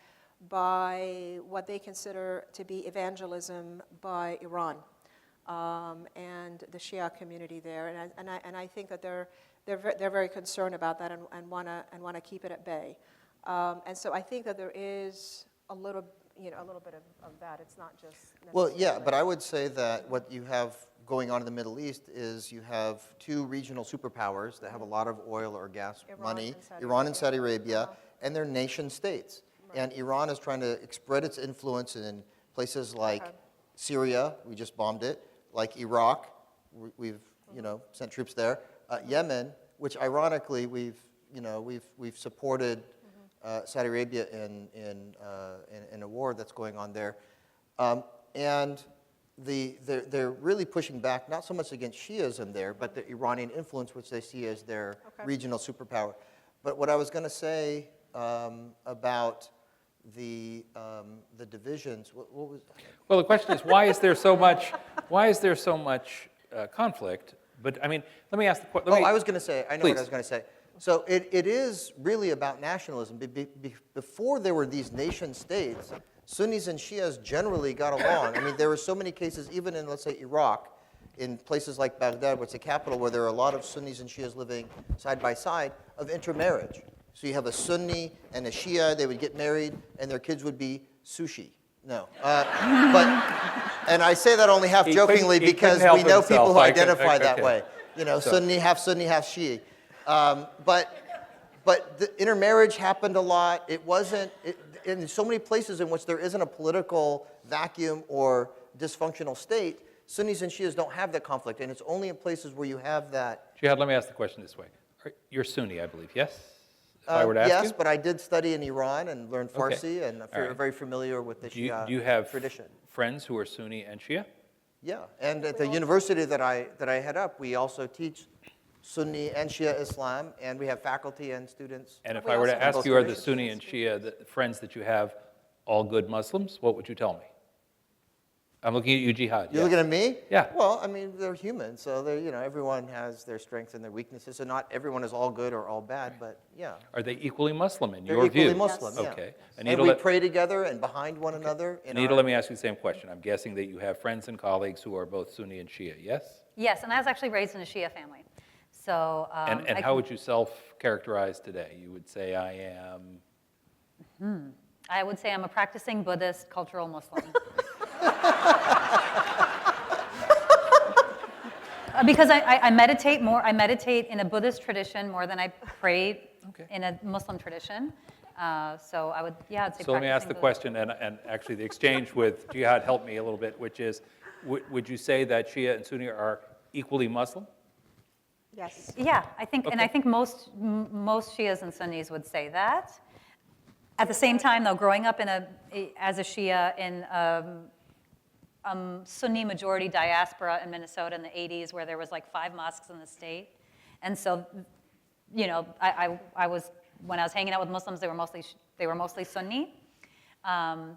by what they consider to be evangelism by Iran and the Shia community there, and I think that they're very concerned about that and want to keep it at bay, and so I think that there is a little bit of that. It's not just Well, yeah, necessarily- but I would say that what you have going on in the Middle East is you have two regional superpowers that have a lot of oil or gas Iran money, and Saudi Iran and Arabia. Saudi Arabia, Uh-huh. and they're nation states. And Iran is trying to spread its influence in places like Okay. Syria, we just bombed it, like Iraq, we've sent troops there, Yemen, which ironically we've supported Saudi Arabia in a war that's going on there, and they're really pushing back not so much against Shiism there, but the Iranian influence, which they see as their Okay. regional superpower. But what I was going to say about the divisions. What was? Well, the question is, why is there so much conflict? But I mean, let me ask the question. I was going to say, I know Please. what I was going to say. So it is really about nationalism. Before there were these nation states, Sunnis and Shias generally got along. I mean, there were so many cases, even in, let's say, Iraq, in places like Baghdad, what's the capital, where there are a lot of Sunnis and Shias living side by side, of intermarriage. So you have a Sunni and a Shia, they would get married, and their kids would be sushi. No. And I say that only half jokingly because we know people who identify that way. You know, Sunni, half Shi'i. But the intermarriage happened a lot. It wasn't, in so many places in which there isn't a political vacuum or dysfunctional state, Sunnis and Shias don't have that conflict, and it's only in places where you have that. Jihad, let me ask the question this way. You're Sunni, I believe, yes? If I were to ask yes, you? but I did study in Iran and learned Farsi, Okay. and All right. very familiar with the Shia Do you have tradition. friends who are Sunni and Shia? Yeah, and at the university that I head up, we also teach Sunni and Shia Islam, and we have faculty and students. And if We I were to also have ask you, are the traditions. Sunni and Shia, the friends that you have, all good Muslims? What would you tell me? I'm looking at you, Jihad. You're yes. looking at me? Yeah. Well, I mean, they're human, so everyone has their strengths and their weaknesses, so not everyone is all good or all bad, but yeah. Are they equally Muslim in They're your equally view? Muslim, yeah. Okay. And we pray together and behind one another. Anita, let me ask you the same question. I'm guessing that you have friends and colleagues who are both Sunni and Shia, yes? Yes, and I was actually raised in a Shia family. So, And how would you self-characterize today? You would say, I would say I'm a practicing Buddhist cultural Muslim. Because I meditate more. I meditate in a Buddhist tradition more than I pray in a Muslim tradition. So I would, I'd say. So let me ask the practicing question, and actually the exchange with Jihad helped me a little bit, which is, would you say that Shia and Sunni are equally Muslim? Yes. Yeah, I think, and Okay. I think most Shias and Sunnis would say that. At the same time, though, growing up as a Shia in Sunni majority diaspora in Minnesota in the 80s, where there was like 5 mosques in the state, and so, I was, when I was hanging out with Muslims, they were mostly Sunni.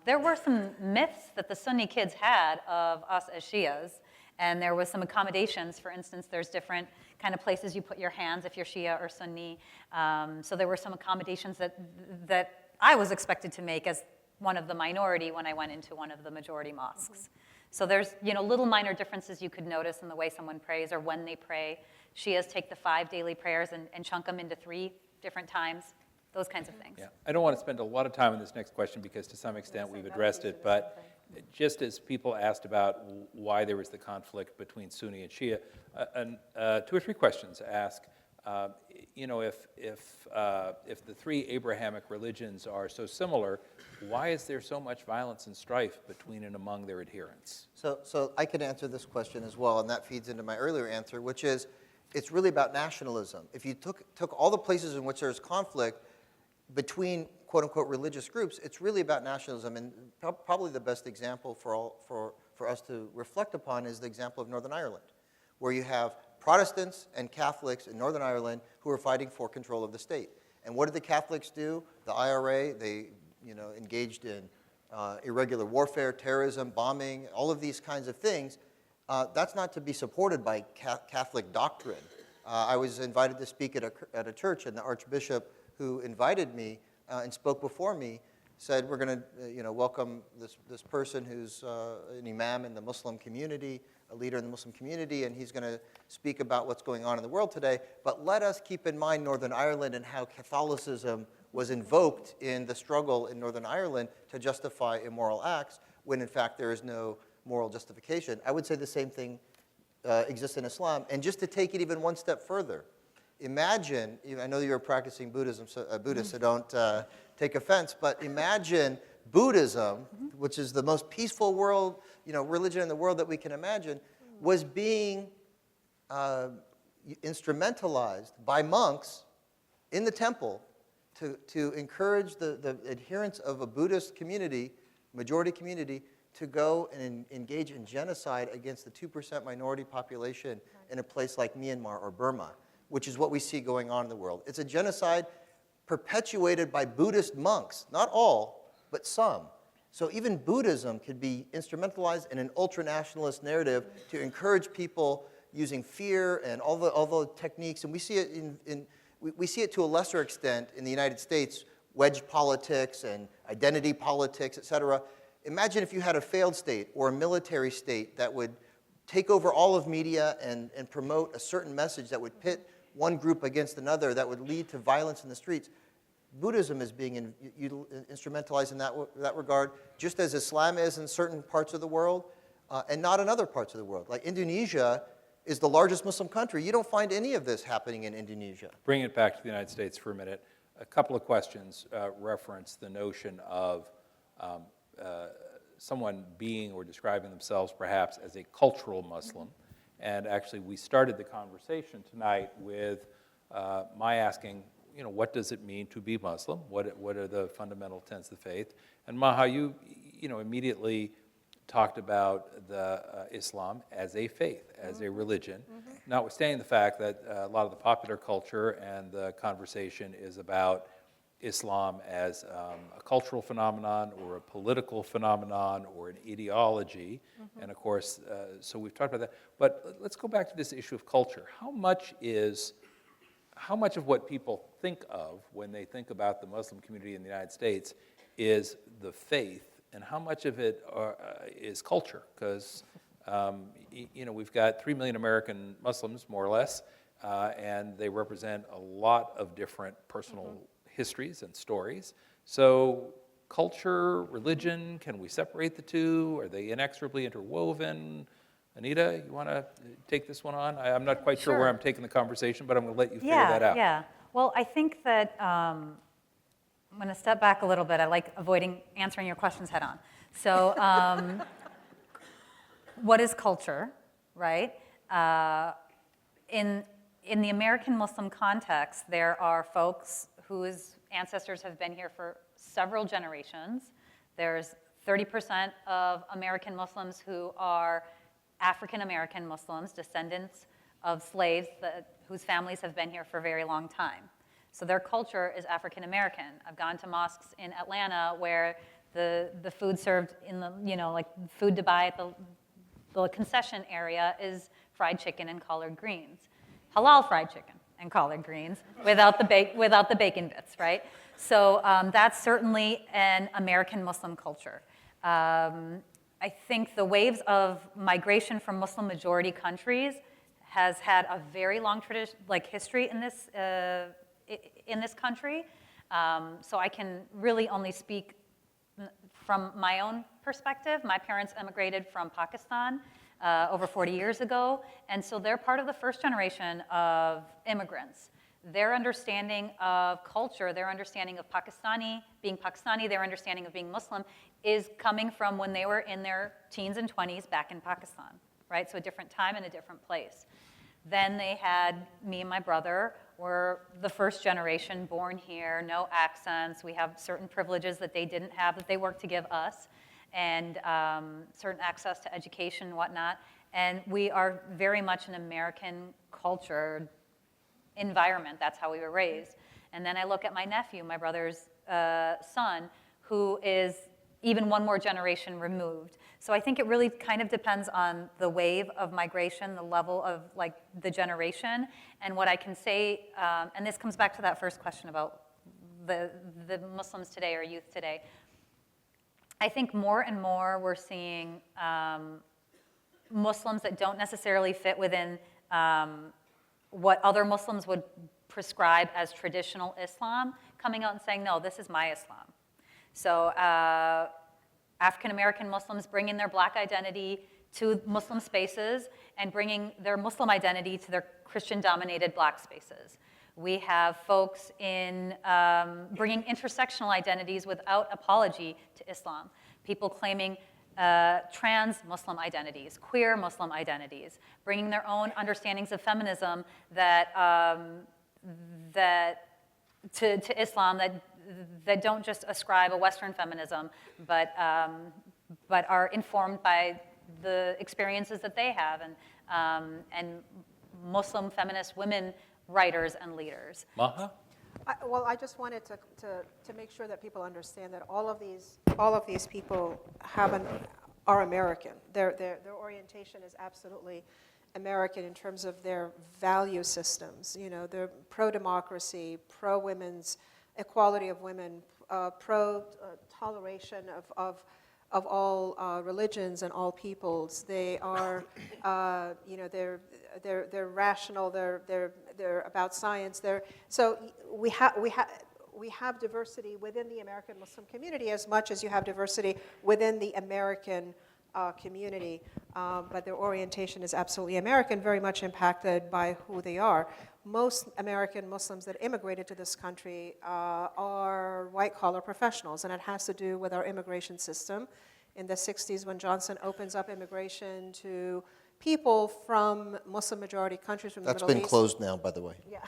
There were some myths that the Sunni kids had of us as Shias, and there was some accommodations. For instance, there's different kind of places you put your hands if you're Shia or Sunni. So there were some accommodations that I was expected to make as one of the minority when I went into one of the majority mosques. So there's little minor differences you could notice in the way someone prays or when they pray. Shias take the 5 daily prayers and chunk them into 3 different times, those kinds of things. Yeah, I don't want to spend a lot of time on this next question because to some extent we've addressed it, but just as people asked about why there was the conflict between Sunni and Shia, 2 or 3 questions ask, if the 3 Abrahamic religions are so similar, why is there so much violence and strife between and among their adherents? So I can answer this question as well, and that feeds into my earlier answer, which is, it's really about nationalism. If you took all the places in which there's conflict between quote-unquote religious groups, it's really about nationalism. And probably the best example for us to reflect upon is the example of Northern Ireland, where you have Protestants and Catholics in Northern Ireland who are fighting for control of the state. And what did the Catholics do? The IRA, they engaged in irregular warfare, terrorism, bombing, all of these kinds of things. That's not to be supported by Catholic doctrine. I was invited to speak at a church, and the Archbishop who invited me and spoke before me said, we're going to welcome this person who's an imam in the Muslim community, a leader in the Muslim community, and he's going to speak about what's going on in the world today. But let us keep in mind Northern Ireland and how Catholicism was invoked in the struggle in Northern Ireland to justify immoral acts, when in fact there is no moral justification. I would say the same thing exists in Islam. And just to take it even one step further, imagine, I know you're a practicing Buddhist, so don't take offense, but imagine Buddhism, which is the most peaceful religion in the world that we can imagine, was being instrumentalized by monks in the temple to encourage the adherents of a Buddhist community, majority community, to go and engage in genocide against the 2% minority population in a place like Myanmar or Burma, which is what we see going on in the world. It's a genocide perpetuated by Buddhist monks, not all, but some. So even Buddhism could be instrumentalized in an ultra-nationalist narrative to encourage people using fear and all the techniques. And we see it we see it to a lesser extent in the United States, wedge politics and identity politics, et cetera. Imagine if you had a failed state or a military state that would take over all of media and promote a certain message that would pit one group against another, that would lead to violence in the streets. Buddhism is being instrumentalized in that regard, just as Islam is in certain parts of the world, and not in other parts of the world. Like Indonesia is the largest Muslim country. You don't find any of this happening in Indonesia. Bring it back to the United States for a minute. A couple of questions reference the notion of someone being or describing themselves perhaps as a cultural Muslim. And actually, we started the conversation tonight with my asking, what does it mean to be Muslim? What are the fundamental tenets of the faith? And Maha, you immediately talked about Islam as a faith, as a religion, notwithstanding the fact that a lot of the popular culture and the conversation is about Islam as a cultural phenomenon or a political phenomenon or an ideology. And of course, so we've talked about that. But let's go back to this issue of culture. How much of what people think of when they think about the Muslim community in the United States is the faith, and how much of it is culture? Because we've got 3 million American Muslims, more or less, and they represent a lot of different personal histories and stories. So culture, religion, can we separate the two? Are they inexorably interwoven? Anita, you want to take this one on? I'm not quite sure where I'm taking the conversation, but I'm going to let you figure that out. Yeah. Well, I think that I'm going to step back a little bit. I like avoiding answering your questions head on. So what is culture, right? In the American Muslim context, there are folks whose ancestors have been here for several generations. There's 30% of American Muslims who are African American Muslims, descendants of slaves whose families have been here for a very long time. So their culture is African American. I've gone to mosques in Atlanta where the food served in the, like food to buy at the concession area is fried chicken and collard greens. Halal fried chicken and collard greens without the bacon bits, right? So that's certainly an American Muslim culture. I think the waves of migration from Muslim majority countries has had a very long history in this country. So I can really only speak from my own perspective. My parents immigrated from Pakistan over 40 years ago, and so they're part of the first generation of immigrants. Their understanding of culture, their understanding of being Pakistani, their understanding of being Muslim is coming from when they were in their teens and 20s back in Pakistan, right? So a different time and a different place. Then they had me and my brother were the first generation born here, no accents. We have certain privileges that they didn't have that they worked to give us, and certain access to education and whatnot. And we are very much an American culture environment. That's how we were raised. And then I look at my nephew, my brother's son, who is even one more generation removed. So I think it really kind of depends on the wave of migration, the level of the generation. And what I can say, and this comes back to that first question about the Muslims today or youth today. I think more and more we're seeing Muslims that don't necessarily fit within what other Muslims would prescribe as traditional Islam coming out and saying, no, this is my Islam. So African American Muslims bringing their Black identity to Muslim spaces and bringing their Muslim identity to their Christian-dominated Black spaces. We have folks in bringing intersectional identities without apology to Islam. People claiming trans Muslim identities, queer Muslim identities, bringing their own understandings of feminism to Islam that don't just ascribe a Western feminism, but are informed by the experiences that they have and Muslim feminist women writers and leaders. Maha? well, I just wanted to make sure that people understand that all of these people are American. Their orientation is absolutely American in terms of their value systems. You know, they're pro-democracy, pro-women's equality of women, pro-toleration of all religions and all peoples. They are, you know, they're rational. They're about science. So we have diversity within the American Muslim community as much as you have diversity within the American community, but their orientation is absolutely American, very much impacted by who they are. Most American Muslims that immigrated to this country are white-collar professionals, and it has to do with our immigration system. In the 60s, when Johnson opens up immigration to people from Muslim-majority countries from the Middle East. That's been closed now, by the way. Yeah.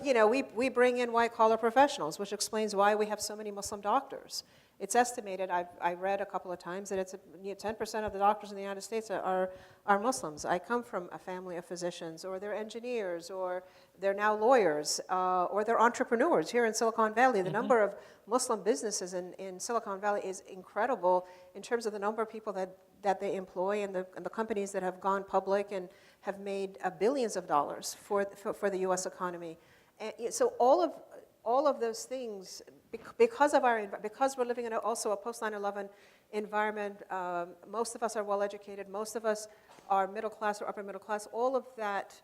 You know, we bring in white-collar professionals, which explains why we have so many Muslim doctors. It's estimated, I read a couple of times, that it's 10% of the doctors in the United States are Muslims. I come from a family of physicians, or they're engineers, or they're now lawyers, or they're entrepreneurs here in Silicon Valley. The number of Muslim businesses in Silicon Valley is incredible in terms of the number of people that they employ, and the companies that have gone public and have made billions of dollars for the U.S. economy. And so all of those things, because we're living in also a post 9/11 environment, most of us are well educated, most of us are middle class or upper middle class. All of that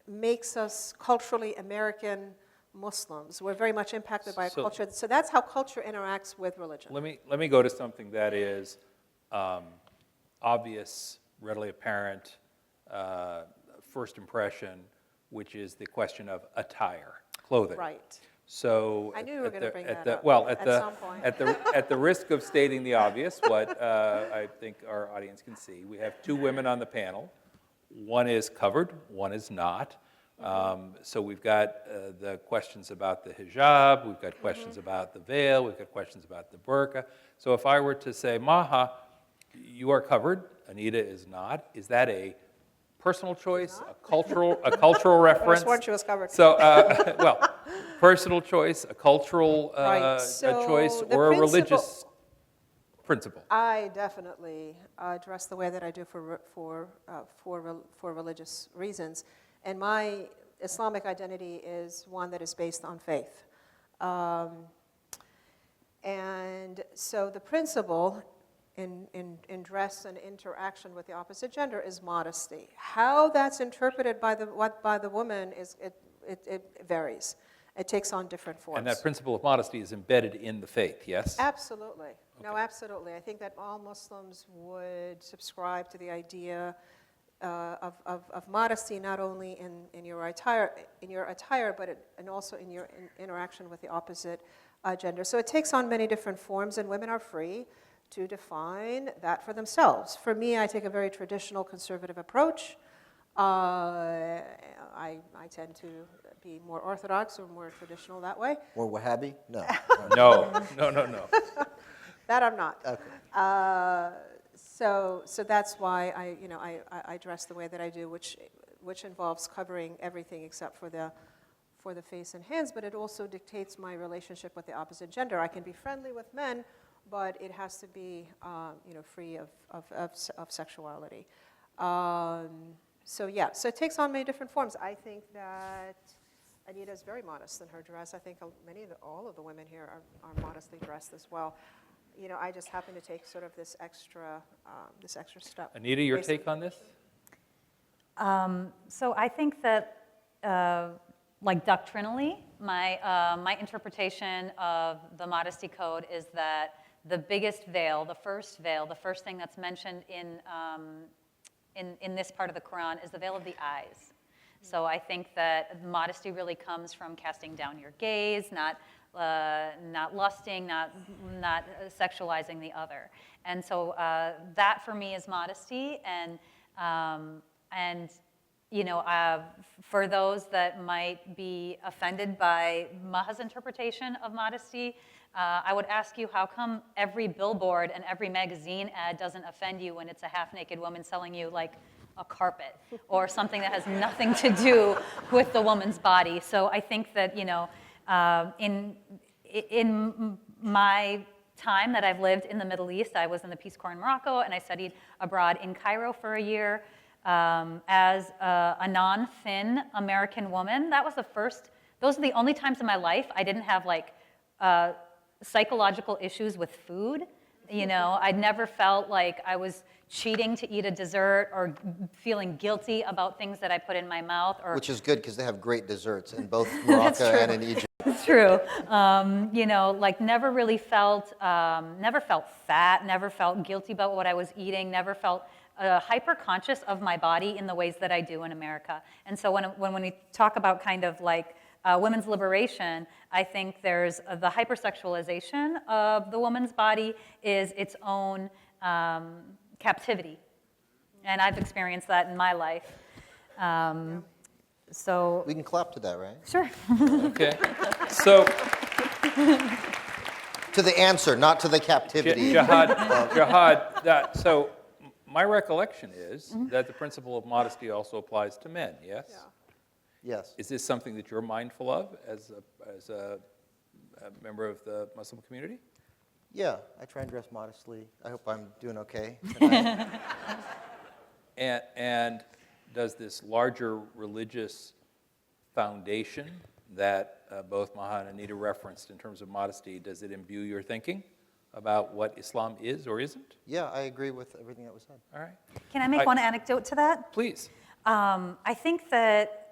makes us culturally American Muslims. We're very much impacted by culture. So that's how culture interacts with religion. Let me go to something that is obvious, readily apparent, first impression, which is the question of attire, clothing. Right. So I knew you were going to bring that up well, at some point. At the risk of stating the obvious, what I think our audience can see, we have two women on the panel. One is covered, one is not. So we've got the questions about the hijab, we've got questions about the veil, we've got questions about the burqa. So if I were to say, Maha, you are covered, Anita is not, is that a personal choice, a cultural reference? I sworn she was covered. So, well, personal choice, a cultural Right. So a choice, the or a principle- religious principle? I definitely dress the way that I do for religious reasons, and my Islamic identity is one that is based on faith, and so the principle in dress and interaction with the opposite gender is modesty. How that's interpreted by the woman it varies. It takes on different forms. And that principle of modesty is embedded in the faith, yes? Absolutely. No, Okay. absolutely. I think that all Muslims would subscribe to the idea of modesty, not only in your attire, and also in your interaction with the opposite gender. So it takes on many different forms, and women are free to define that for themselves. For me, I take a very traditional conservative approach. I tend to be more orthodox or more traditional that way. Or Wahhabi? No. No. That I'm not. Okay. So that's why I dress the way that I do, which involves covering everything except for the face and hands, but it also dictates my relationship with the opposite gender. I can be friendly with men, but it has to be free of sexuality. So it takes on many different forms. I think that Anita is very modest in her dress. I think all of the women here are modestly dressed as well. I just happen to take sort of this extra step. Anita, your take on this? So I think that, like doctrinally, my interpretation of the modesty code is that the biggest veil, the first thing that's mentioned in this part of the Quran is the veil of the eyes. So I think that modesty really comes from casting down your gaze, not lusting, not sexualizing the other. And so that for me is modesty. And for those that might be offended by Maha's interpretation of modesty, I would ask you, how come every billboard and every magazine ad doesn't offend you when it's a half-naked woman selling you like a carpet or something that has nothing to do with the woman's body. So I think that, in my time that I've lived in the Middle East, I was in the Peace Corps in Morocco, and I studied abroad in Cairo for a year as a non-thin American woman. Those are the only times in my life I didn't have psychological issues with food. I'd never felt like I was cheating to eat a dessert or feeling guilty about things that I put in my mouth. Which is good because they have great desserts in both Morocco and in Egypt. It's true. Never really felt fat, never felt guilty about what I was eating, never felt hyper conscious of my body in the ways that I do in America. And so when we talk about kind of women's liberation, I think there's the hypersexualization of the woman's body is its own captivity. And I've experienced that in my life. So We can clap to that, right? Sure. Okay. So, To the answer, not to the captivity. Jihad, so my recollection is that the principle of modesty also applies to men, yes? Yeah. Yes. Is this something that you're mindful of as a member of the Muslim community? Yeah, I try and dress modestly. I hope I'm doing okay tonight. And does this larger religious foundation that both Maha and Anita referenced in terms of modesty, does it imbue your thinking about what Islam is or isn't? Yeah, I agree with everything that was said. All right. Can I make one anecdote to that? Please. I think that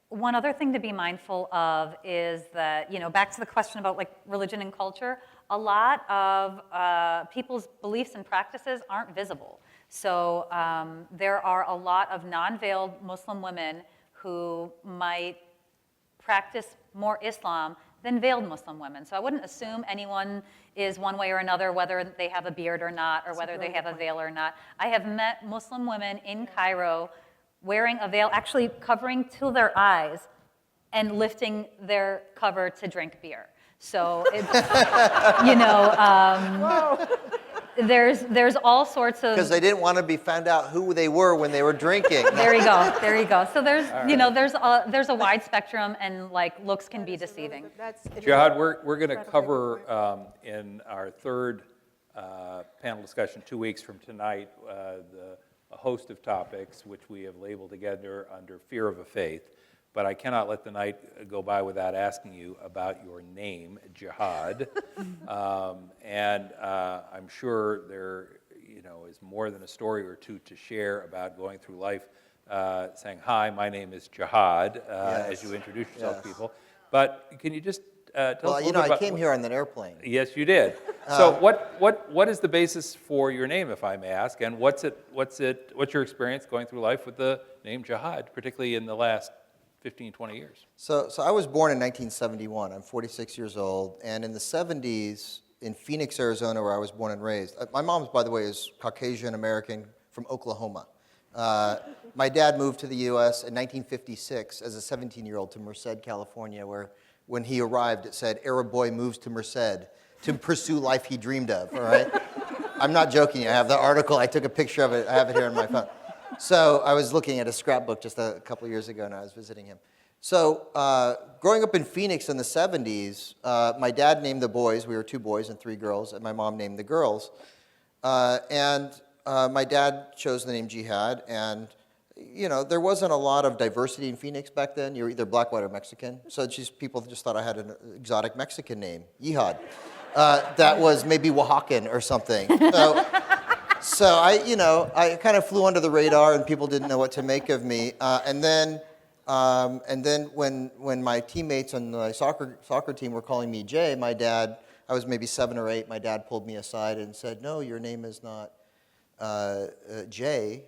one other thing to be mindful of is that, back to the question about religion and culture, a lot of people's beliefs and practices aren't visible. So there are a lot of non-veiled Muslim women who might practice more Islam than veiled Muslim women. So I wouldn't assume anyone is one way or another, whether they have a beard or not, or whether they have a veil or not. I have met Muslim women in Cairo wearing a veil, actually covering till their eyes and lifting their cover to drink beer. So, there's all sorts of... Because they didn't want to be found out who they were when they were drinking. There you go. So there's, there's a wide spectrum, and looks can be deceiving. Jihad, we're going to cover in our third panel discussion 2 weeks from tonight a host of topics which we have labeled together under fear of a faith. But I cannot let the night go by without asking you about your name, Jihad. And I'm sure there is more than a story or two to share about going through life saying, hi, my name is Jihad, as you introduce yourself to people. But can you just tell us a little bit about... I came here on an airplane. Yes, you did. So what is the basis for your name, if I may ask? And what's your experience going through life with the name Jihad, particularly in the last 15, 20 years? So I was born in 1971. I'm 46 years old. And in the 70s, in Phoenix, Arizona, where I was born and raised, my mom's, by the way, is Caucasian American from Oklahoma. My dad moved to the U.S. in 1956 as a 17-year-old to Merced, California, where when he arrived, it said, Arab boy moves to Merced to pursue life he dreamed of, all right? I'm not joking. I have the article. I took a picture of it. I have it here on my phone. So I was looking at a scrapbook just a couple years ago, and I was visiting him. So growing up in Phoenix in the 70s, my dad named the boys. We were 2 boys and 3 girls, and my mom named the girls. And my dad chose the name Jihad, and there wasn't a lot of diversity in Phoenix back then. You were either black, white, or Mexican. So people just thought I had an exotic Mexican name, Jihad. That was maybe Oaxacan or something. So I kind of flew under the radar, and people didn't know what to make of me. And then when my teammates on the soccer team were calling me Jay, my dad, I was maybe 7 or 8. My dad pulled me aside and said, "No, your name is not Jay,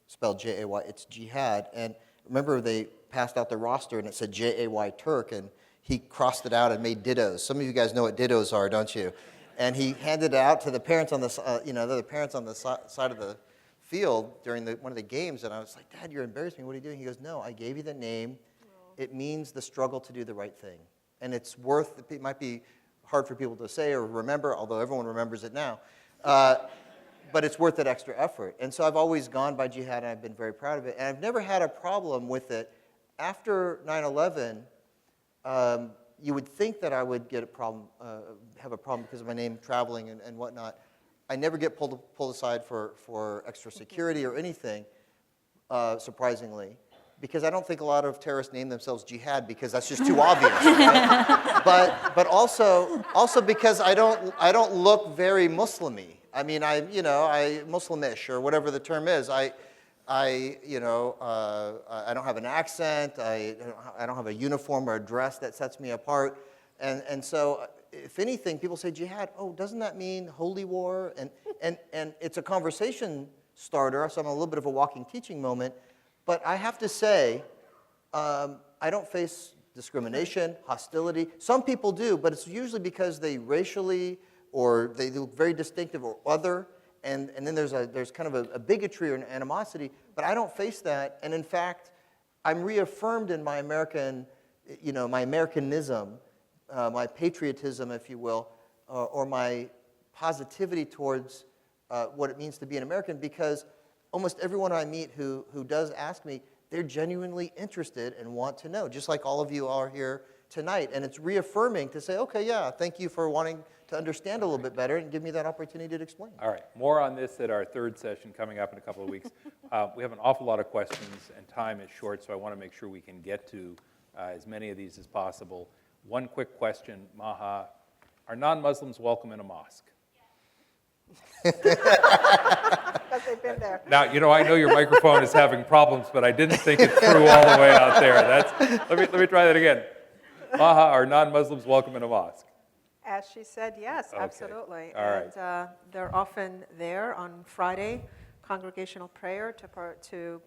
spelled J-A-Y. It's Jihad." And remember, they passed out the roster, and it said J-A-Y Turk, and he crossed it out and made dittos. Some of you guys know what dittos are, don't you? And he handed it out to the parents on the side of the field during one of the games. And I was like, "Dad, you're embarrassing me. What are you doing?" He goes, "No, I gave you the name. It means the struggle to do the right thing. And it might be hard for people to say or remember, although everyone remembers it now. but it's worth that extra effort. And so I've always gone by jihad, and I've been very proud of it. And I've never had a problem with it. After 9/11, you would think that I would get a problem, have a problem because of my name traveling and whatnot. I never get pulled aside for extra security or anything, surprisingly, because I don't think a lot of terrorists name themselves jihad because that's just too obvious. Right? But also because I don't look very Muslim-y. I mean, I Muslimish or whatever the term is. I don't have an accent. I don't have a uniform or a dress that sets me apart. And so, if anything, people say jihad. Oh, doesn't that mean holy war? And it's a conversation starter. So I'm a little bit of a walking teaching moment. But I have to say, I don't face discrimination, hostility. Some people do, but it's usually because they racially or they look very distinctive or other. And then there's kind of a bigotry or an animosity, but I don't face that. And in fact, I'm reaffirmed in my Americanism, my patriotism, if you will, or my positivity towards what it means to be an American, because almost everyone I meet who does ask me, they're genuinely interested and want to know, just like all of you are here tonight. And it's reaffirming to say, okay, yeah, thank you for wanting to understand a little bit better and give me that opportunity to explain. All right, more on this at our third session coming up in a couple of weeks. We have an awful lot of questions, and time is short, so I want to make sure we can get to as many of these as possible. One quick question, Maha. Are non-Muslims welcome in a mosque? Because they've been there. Now, I know your microphone is having problems, but I didn't think it through all the way out there. Let me try that again. Maha, are non-Muslims welcome in a mosque? As she said, yes, Okay. absolutely. All right. And they're often there on Friday, congregational prayer to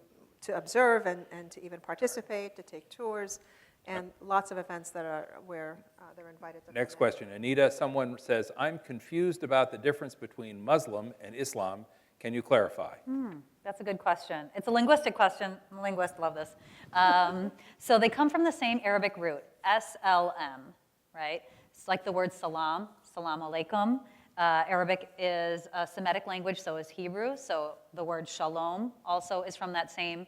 observe and to even participate, to take tours, and lots of events where they're invited to. Next question. Anita, someone says, I'm confused about the difference between Muslim and Islam. Can you clarify? That's a good question. It's a linguistic question. Linguists love this. So they come from the same Arabic root, SLM, right? It's like the word salam, salam alaikum. Arabic is a Semitic language, so is Hebrew. So the word shalom also is from that same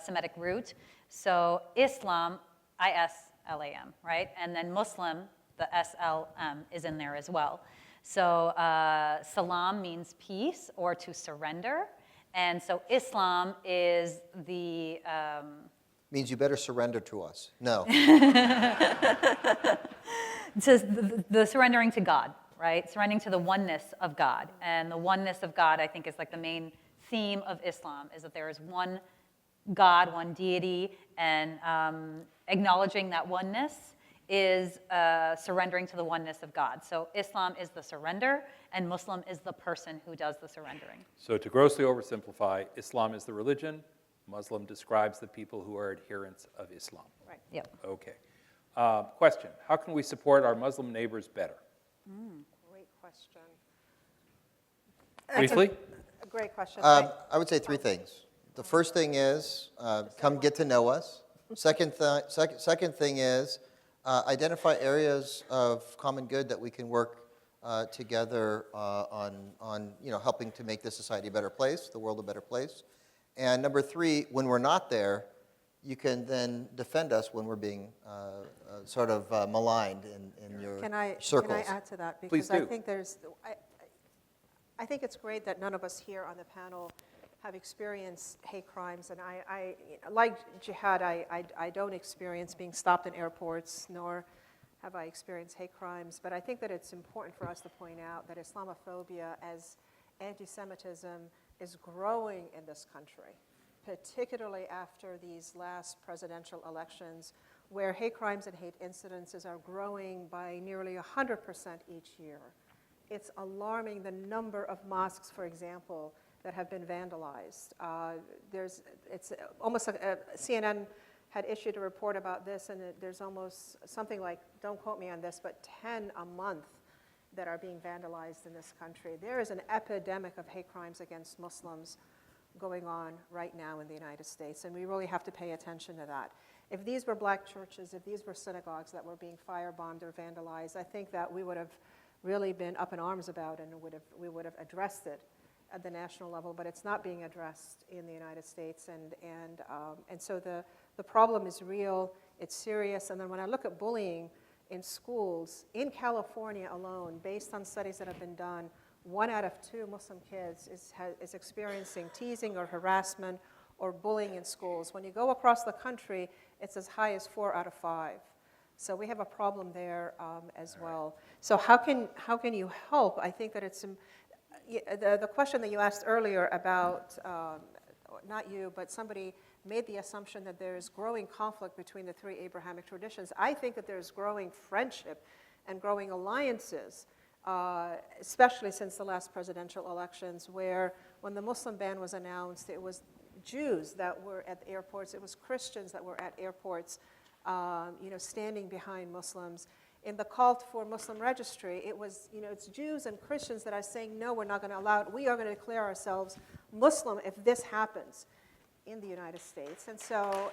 Semitic root. So Islam, I-S-L-A-M, right? And then Muslim, the S-L-M is in there as well. So salam means peace or to surrender. And so Islam is the... Means you better surrender to us. No. The surrendering to God, right? Surrendering to the oneness of God. And the oneness of God, I think, is like the main theme of Islam, is that there is one God, one deity, and acknowledging that oneness is surrendering to the oneness of God. So Islam is the surrender, and Muslim is the person who does the surrendering. So to grossly oversimplify, Islam is the religion. Muslim describes the people who are adherents of Islam. Right. Yep. Okay. Question. How can we support our Muslim neighbors better? Great question. Briefly? A great question. I would say three things. The first thing is come get to know us. Second thing is identify areas of common good that we can work together on helping to make this society a better place, the world a better place. And number three, when we're not there, you can then defend us when we're being sort of maligned in your circles. Can I add to that? Because Please do. I think it's great that none of us here on the panel have experienced hate crimes, and I like Jihad, I don't experience being stopped in airports, nor have I experienced hate crimes, but I think that it's important for us to point out that Islamophobia as anti-Semitism is growing in this country, particularly after these last presidential elections, where hate crimes and hate incidences are growing by nearly 100% each year. It's alarming the number of mosques, for example, that have been vandalized. It's almost like CNN had issued a report about this, and there's almost something like, don't quote me on this, but 10 a month that are being vandalized in this country. There is an epidemic of hate crimes against Muslims going on right now in the United States, and we really have to pay attention to that. If these were black churches, if these were synagogues that were being firebombed or vandalized, I think that we would have really been up in arms about it, and we would have addressed it at the national level, but it's not being addressed in the United States. And so the problem is real, it's serious. And then when I look at bullying in schools, in California alone, based on studies that have been done, 1 out of 2 Muslim kids is experiencing teasing or harassment or bullying in schools. When you go across the country, it's as high as 4 out of 5. So we have a problem there as well. So how can you help? I think that it's the question that you asked earlier about, not you, but somebody made the assumption that there's growing conflict between the 3 Abrahamic traditions. I think that there's growing friendship and growing alliances, especially since the last presidential elections, where when the Muslim ban was announced, it was Jews that were at the airports, it was Christians that were at airports, standing behind Muslims. In the call for Muslim registry, it was, it's Jews and Christians that are saying, no, we're not going to allow it. We are going to declare ourselves Muslim if this happens in the United States. And so,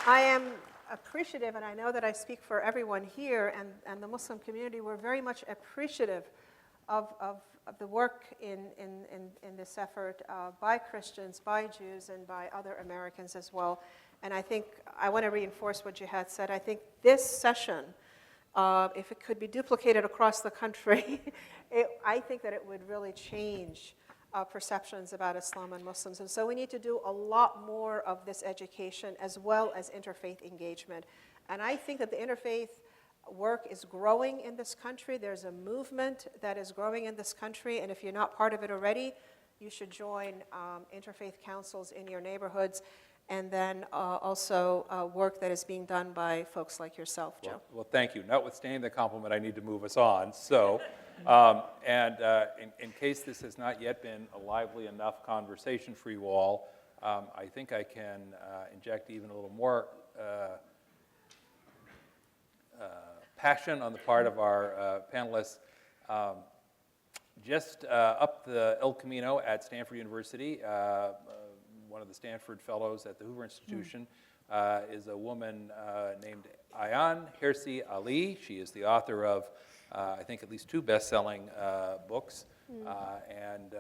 I am appreciative, and I know that I speak for everyone here, and the Muslim community, we're very much appreciative of the work in this effort by Christians, by Jews, and by other Americans as well. And I think I want to reinforce what Jihad said. I think this session, if it could be duplicated across the country, I think that it would really change perceptions about Islam and Muslims. And so we need to do a lot more of this education as well as interfaith engagement. And I think that the interfaith work is growing in this country. There's a movement that is growing in this country, and if you're not part of it already, you should join interfaith councils in your neighborhoods, and then also work that is being done by folks like yourself, Joe. Well, thank you. Notwithstanding the compliment, I need to move us on. So, in case this has not yet been a lively enough conversation for you all, I think I can inject even a little more passion on the part of our panelists. Just up the El Camino at Stanford University, one of the Stanford Fellows at the Hoover Institution is a woman named Ayaan Hirsi Ali. She is the author of, I think, at least 2 best-selling books, and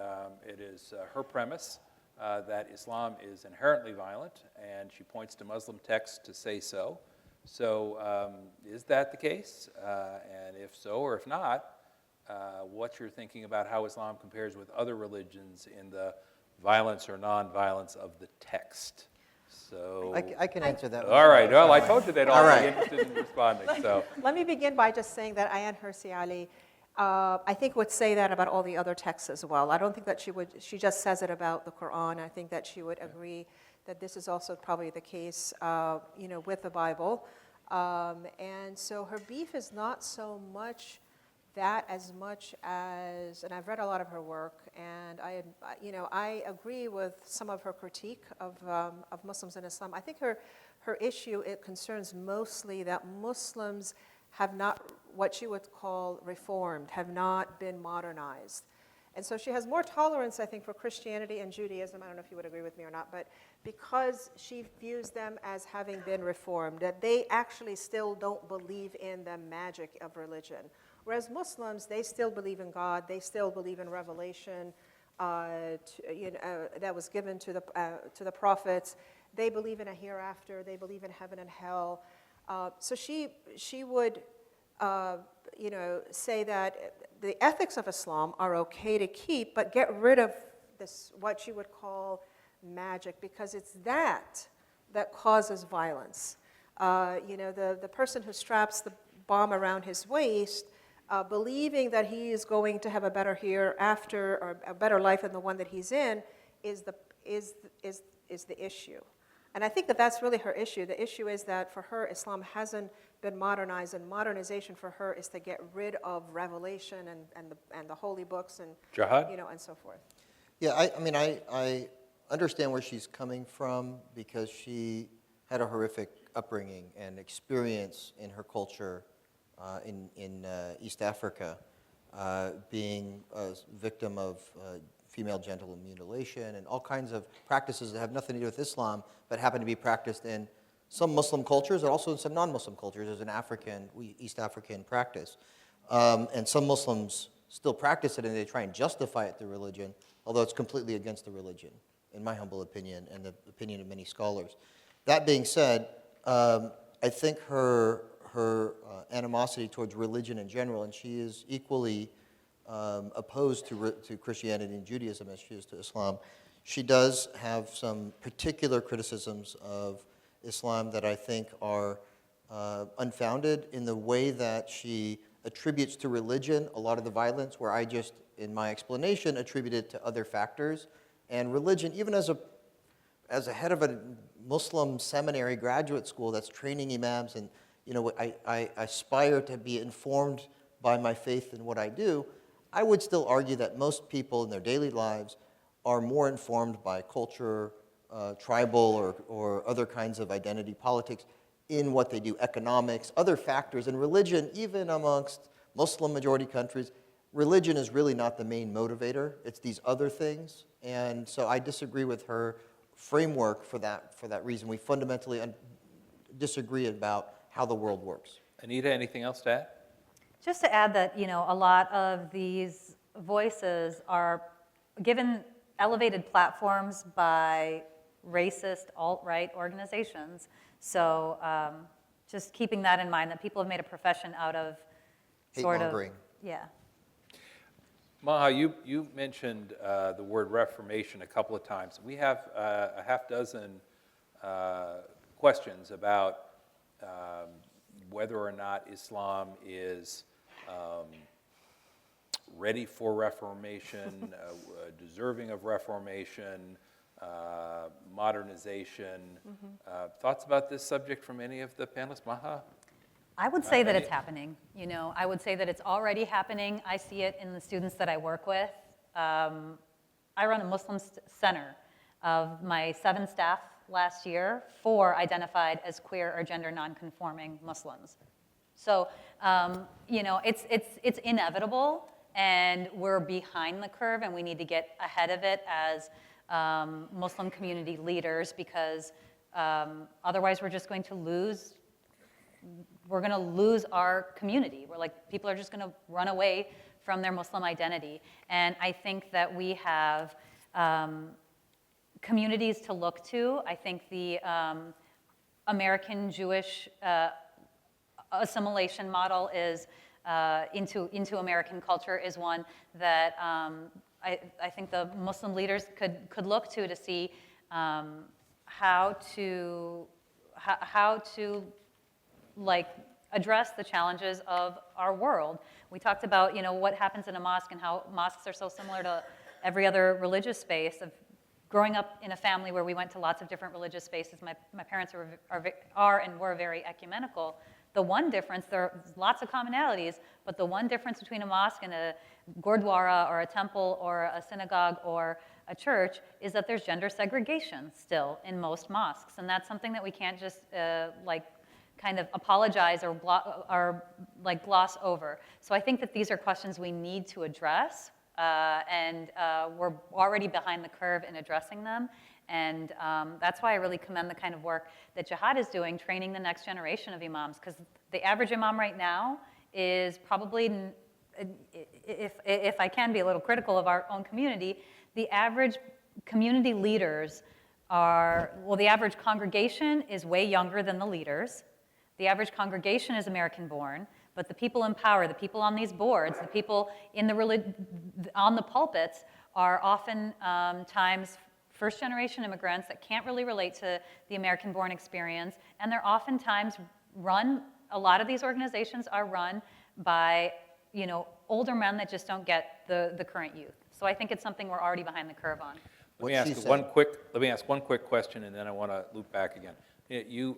it is her premise that Islam is inherently violent, and she points to Muslim texts to say so. So is that the case? And if so, or if not, what you're thinking about how Islam compares with other religions in the violence or non-violence of the text. So I can answer that one. all right. Well, I told you they'd all right. be interested in responding. So Let me begin by just saying that Ayaan Hirsi Ali, I think would say that about all the other texts as well. I don't think that she just says it about the Quran. I think that she would agree that this is also probably the case, with the Bible. And so her beef is not so much that as much as, and I've read a lot of her work, and I agree with some of her critique of Muslims and Islam. I think her issue, it concerns mostly that Muslims have not, what she would call reformed, have not been modernized. And so she has more tolerance, I think, for Christianity and Judaism. I don't know if you would agree with me or not, but because she views them as having been reformed, that they actually still don't believe in the magic of religion. Whereas Muslims, they still believe in God, they still believe in revelation that was given to the prophets. They believe in a hereafter, they believe in heaven and hell. So she would say that the ethics of Islam are okay to keep, but get rid of this, what she would call magic, because it's that causes violence. The person who straps the bomb around his waist, believing that he is going to have a better hereafter or a better life than the one that he's in, is the issue. And I think that that's really her issue. The issue is that for her, Islam hasn't been modernized, and modernization for her is to get rid of revelation and the holy books and Jihad? And so forth. Yeah, I understand where she's coming from, because she had a horrific upbringing and experience in her culture in East Africa, being a victim of female genital mutilation and all kinds of practices that have nothing to do with Islam, but happen to be practiced in some Muslim cultures and also in some non-Muslim cultures as an East African practice. And some Muslims still practice it, and they try and justify it through religion, although it's completely against the religion, in my humble opinion, and the opinion of many scholars. That being said, I think her animosity towards religion in general, and she is equally opposed to Christianity and Judaism as she is to Islam. She does have some particular criticisms of Islam that I think are unfounded in the way that she attributes to religion a lot of the violence, where I just, in my explanation, attribute it to other factors. And religion, even as a head of a Muslim seminary graduate school that's training imams, and I aspire to be informed by my faith in what I do, I would still argue that most people in their daily lives are more informed by culture, tribal or other kinds of identity politics in what they do, economics, other factors. And religion, even amongst Muslim majority countries, religion is really not the main motivator. It's these other things. And so I disagree with her framework for that reason. We fundamentally disagree about how the world works. Anita, anything else to add? Just to add that, a lot of these voices are given elevated platforms by racist alt-right organizations. So just keeping that in mind, that people have made a profession out of sort of, Hate-mongering. yeah. Maha, you mentioned the word Reformation a couple of times. We have a half dozen questions about whether or not Islam is ready for Reformation, deserving of Reformation, modernization. Thoughts about this subject from any of the panelists? Maha? I would say that it's happening. I would say that it's already happening. I see it in the students that I work with. I run a Muslim center. Of my 7 staff last year, 4 identified as queer or gender nonconforming Muslims. So, it's inevitable, and we're behind the curve, and we need to get ahead of it as Muslim community leaders, because otherwise we're just going to lose. We're going to lose our community. People are just going to run away from their Muslim identity. And I think that we have communities to look to. I think the American Jewish assimilation model is into American culture is one that I think the Muslim leaders could look to see how to address the challenges of our world. We talked about what happens in a mosque and how mosques are so similar to every other religious space. Of growing up in a family where we went to lots of different religious spaces, my parents are and were very ecumenical. The one difference, there are lots of commonalities, but the one difference between a mosque and a gurdwara or a temple or a synagogue or a church is that there's gender segregation still in most mosques, and that's something that we can't just kind of apologize or gloss over. So I think that these are questions we need to address, and we're already behind the curve in addressing them. And that's why I really commend the kind of work that Jihad is doing, training the next generation of imams, because the average imam right now is probably, if I can be a little critical of our own community, the average community leaders the average congregation is way younger than the leaders. The average congregation is American-born, but the people in power, the people on these boards, the people on the pulpits are often times first-generation immigrants that can't really relate to the American-born experience, and they're oftentimes a lot of these organizations are run by, older men that just don't get the current youth. So I think it's something we're already behind the curve on. Let me ask one quick question, and then I want to loop back again. You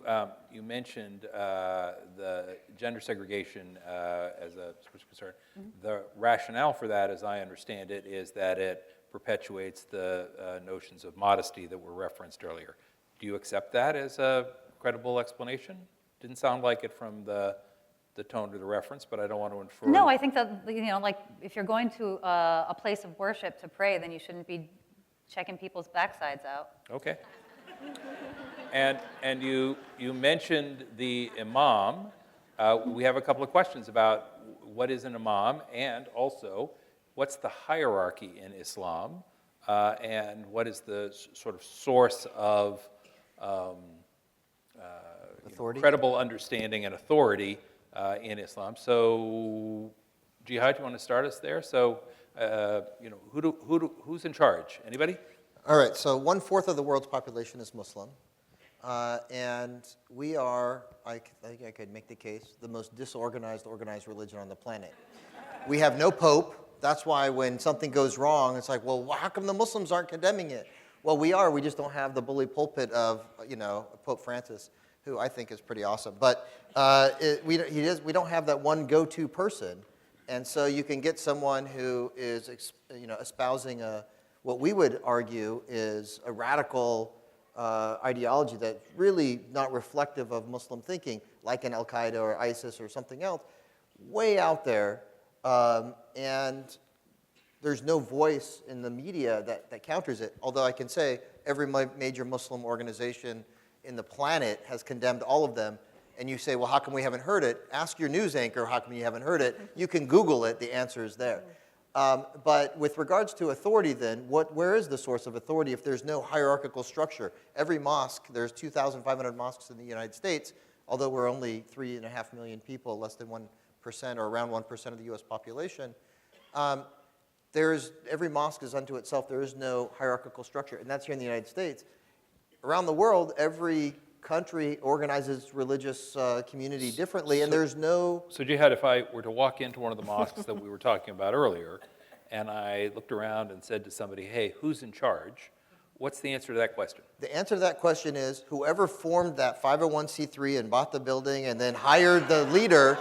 mentioned the gender segregation as a concern. Mm-hmm. The rationale for that, as I understand it, is that it perpetuates the notions of modesty that were referenced earlier. Do you accept that as a credible explanation? Didn't sound like it from the tone of the reference, but I don't want to infer. No, I think that, if you're going to a place of worship to pray, then you shouldn't be checking people's backsides out. Okay. And you mentioned the imam. We have a couple of questions about what is an imam, and also what's the hierarchy in Islam, and what is the sort of source of Authority? credible understanding and authority in Islam. So, Jihad, you want to start us there? So, who's in charge? Anybody? All right, so 1/4 of the world's population is Muslim. And we are, I think I could make the case, the most disorganized, organized religion on the planet. We have no pope. That's why when something goes wrong, it's like, well, how come the Muslims aren't condemning it? Well, we are. We just don't have the bully pulpit of, Pope Francis, who I think is pretty awesome. But we don't have that one go-to person. And so you can get someone who is, espousing what we would argue is a radical ideology that's really not reflective of Muslim thinking, like an Al-Qaeda or ISIS or something else, way out there. And there's no voice in the media that counters it. Although I can say every major Muslim organization in the planet has condemned all of them. And you say, well, how come we haven't heard it? Ask your news anchor, how come you haven't heard it? You can Google it, the answer is there. But with regards to authority then, where is the source of authority if there's no hierarchical structure? Every mosque, there's 2,500 mosques in the United States, although we're only 3.5 million people, less than 1% or around 1% of the US population. Every mosque is unto itself. There is no hierarchical structure, and that's here in the United States. Around the world, every country organizes religious community differently, and there's no... So, Jihad, if I were to walk into one of the mosques that we were talking about earlier, and I looked around and said to somebody, hey, who's in charge? What's the answer to that question? The answer to that question is whoever formed that 501c3 and bought the building and then hired the leader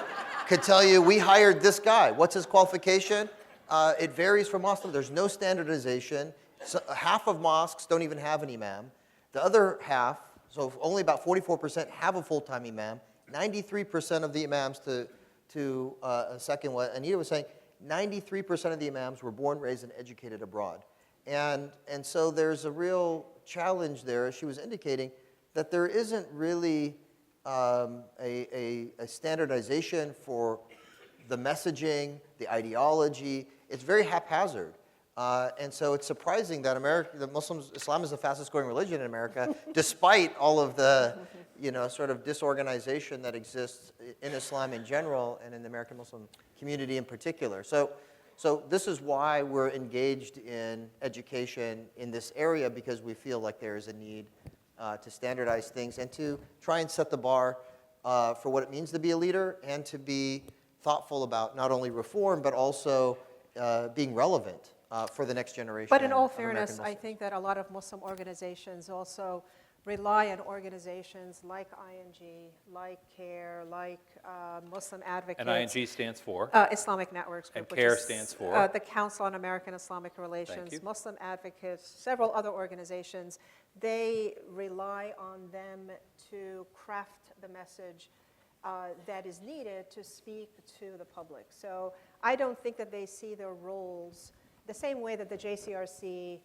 could tell you, we hired this guy. What's his qualification? It varies from mosque. There's no standardization. So half of mosques don't even have an imam. The other half, so only about 44% have a full-time imam. 93% of the imams, to second what Anita was saying, 93% of the imams were born, raised, and educated abroad. And so there's a real challenge there, as she was indicating, that there isn't really a standardization for the messaging, the ideology. It's very haphazard. And so it's surprising that Islam is the fastest growing religion in America, despite all of the, sort of disorganization that exists in Islam in general and in the American Muslim community in particular. So this is why we're engaged in education in this area, because we feel like there is a need to standardize things and to try and set the bar for what it means to be a leader and to be thoughtful about not only reform, but also being relevant for the next generation. But in all fairness, I think that a lot of Muslim organizations also rely on organizations like ING, like CARE, like Muslim Advocates. And ING stands for? Islamic Networks Group. And CARE stands for? The Council on American Islamic Relations. Thank you. Muslim Advocates, several other organizations. They rely on them to craft the message that is needed to speak to the public. So I don't think that they see their roles the same way that the JCRC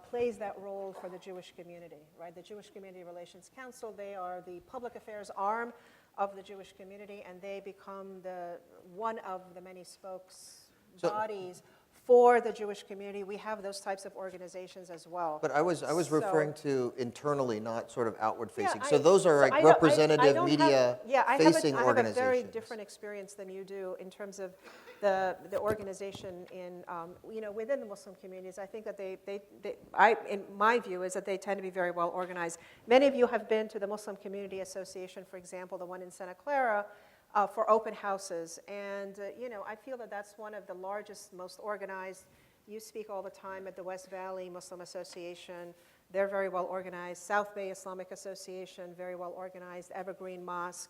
plays that role for the Jewish community, right? The Jewish Community Relations Council, they are the public affairs arm of the Jewish community, and they become one of the many bodies for the Jewish community. We have those types of organizations as well. But I was referring to internally, not sort of outward facing. Yeah, so those are like representative media facing organizations. I have a very different experience than you do in terms of the organization in within the Muslim communities. I think that in my view, is that they tend to be very well organized. Many of you have been to the Muslim Community Association, for example, the one in Santa Clara, for open houses. And, I feel that that's one of the largest, most organized. You speak all the time at the West Valley Muslim Association. They're very well organized. South Bay Islamic Association, very well organized. Evergreen Mosque,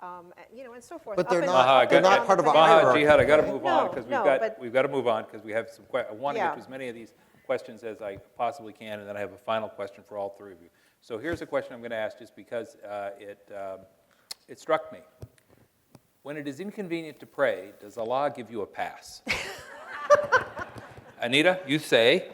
and so forth. But they're not part of a hierarchy. Jihad, I got to move on No, because we've got to move on because we have some. I want to get Yeah. to as many of these questions as I possibly can, and then I have a final question for all three of you. So here's a question I'm going to ask, just because it struck me. When it is inconvenient to pray, does Allah give you a pass? Anita, you say?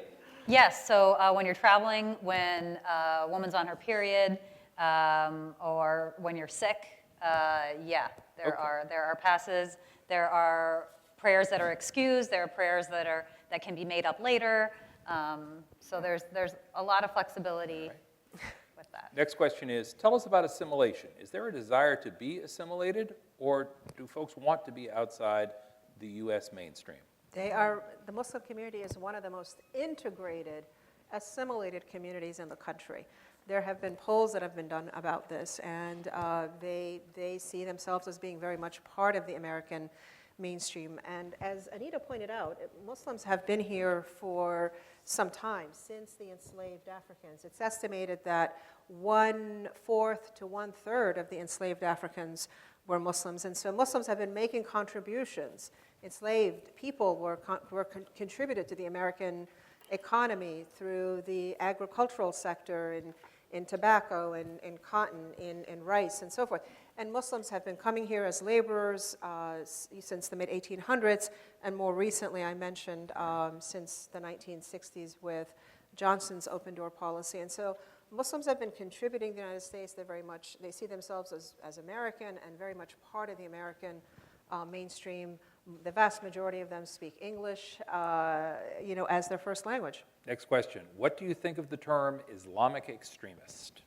Yes, so when you're traveling, when a woman's on her period, or when you're sick, Yeah, there Okay. are passes, there are prayers that are excused, there are prayers that can be made up later. So there's a lot of flexibility with that. Next question is, tell us about assimilation. Is there a desire to be assimilated, or do folks want to be outside the U.S. mainstream? The Muslim community is one of the most integrated, assimilated communities in the country. There have been polls that have been done about this, and they see themselves as being very much part of the American mainstream. And as Anita pointed out, Muslims have been here for some time, since the enslaved Africans. It's estimated that 1/4 to 1/3 of the enslaved Africans were Muslims. And so Muslims have been making contributions. Enslaved people were contributed to the American economy through the agricultural sector, in tobacco, in cotton, in rice, and so forth. And Muslims have been coming here as laborers since the mid-1800s, and more recently, I mentioned, since the 1960s with Johnson's open door policy. And so Muslims have been contributing to the United States. They see themselves as American and very much part of the American mainstream. The vast majority of them speak English, as their first language. Next question. What do you think of the term Islamic extremist?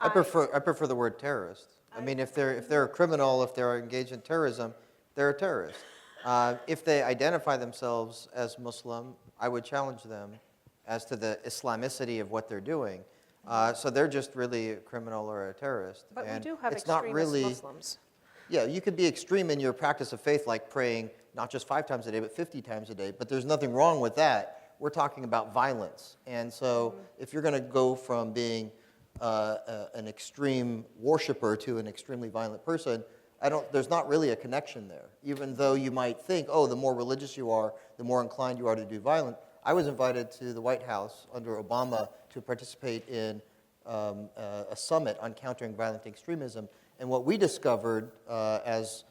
I prefer the word terrorist. I mean, if they're a criminal, if they're engaged in terrorism, they're a terrorist. If they identify themselves as Muslim, I would challenge them as to the Islamicity of what they're doing. So they're just really a criminal or a terrorist. But and we do have it's not extremist really, Muslims. Yeah, you could be extreme in your practice of faith, like praying not just 5 times a day, but 50 times a day. But there's nothing wrong with that. We're talking about violence. And so if you're going to go from being an extreme worshiper to an extremely violent person, there's not really a connection there. Even though you might think, oh, the more religious you are, the more inclined you are to do violent. I was invited to the White House under Obama to participate in a summit on countering violent extremism. And what we discovered as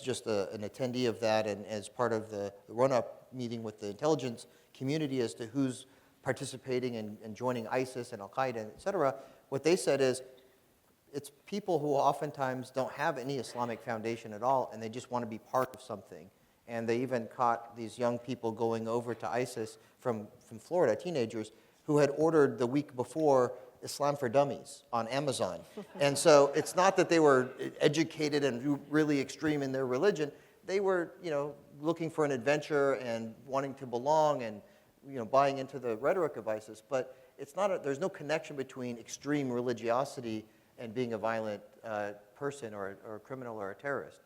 just an attendee of that and as part of the run-up meeting with the intelligence community as to who's participating and joining ISIS and Al-Qaeda, et cetera, what they said is it's people who oftentimes don't have any Islamic foundation at all, and they just want to be part of something. And they even caught these young people going over to ISIS from Florida, teenagers, who had ordered the week before Islam for Dummies on Amazon. And so it's not that they were educated and really extreme in their religion. They were, looking for an adventure and wanting to belong and, buying into the rhetoric of ISIS. But there's no connection between extreme religiosity and being a violent person or a criminal or a terrorist.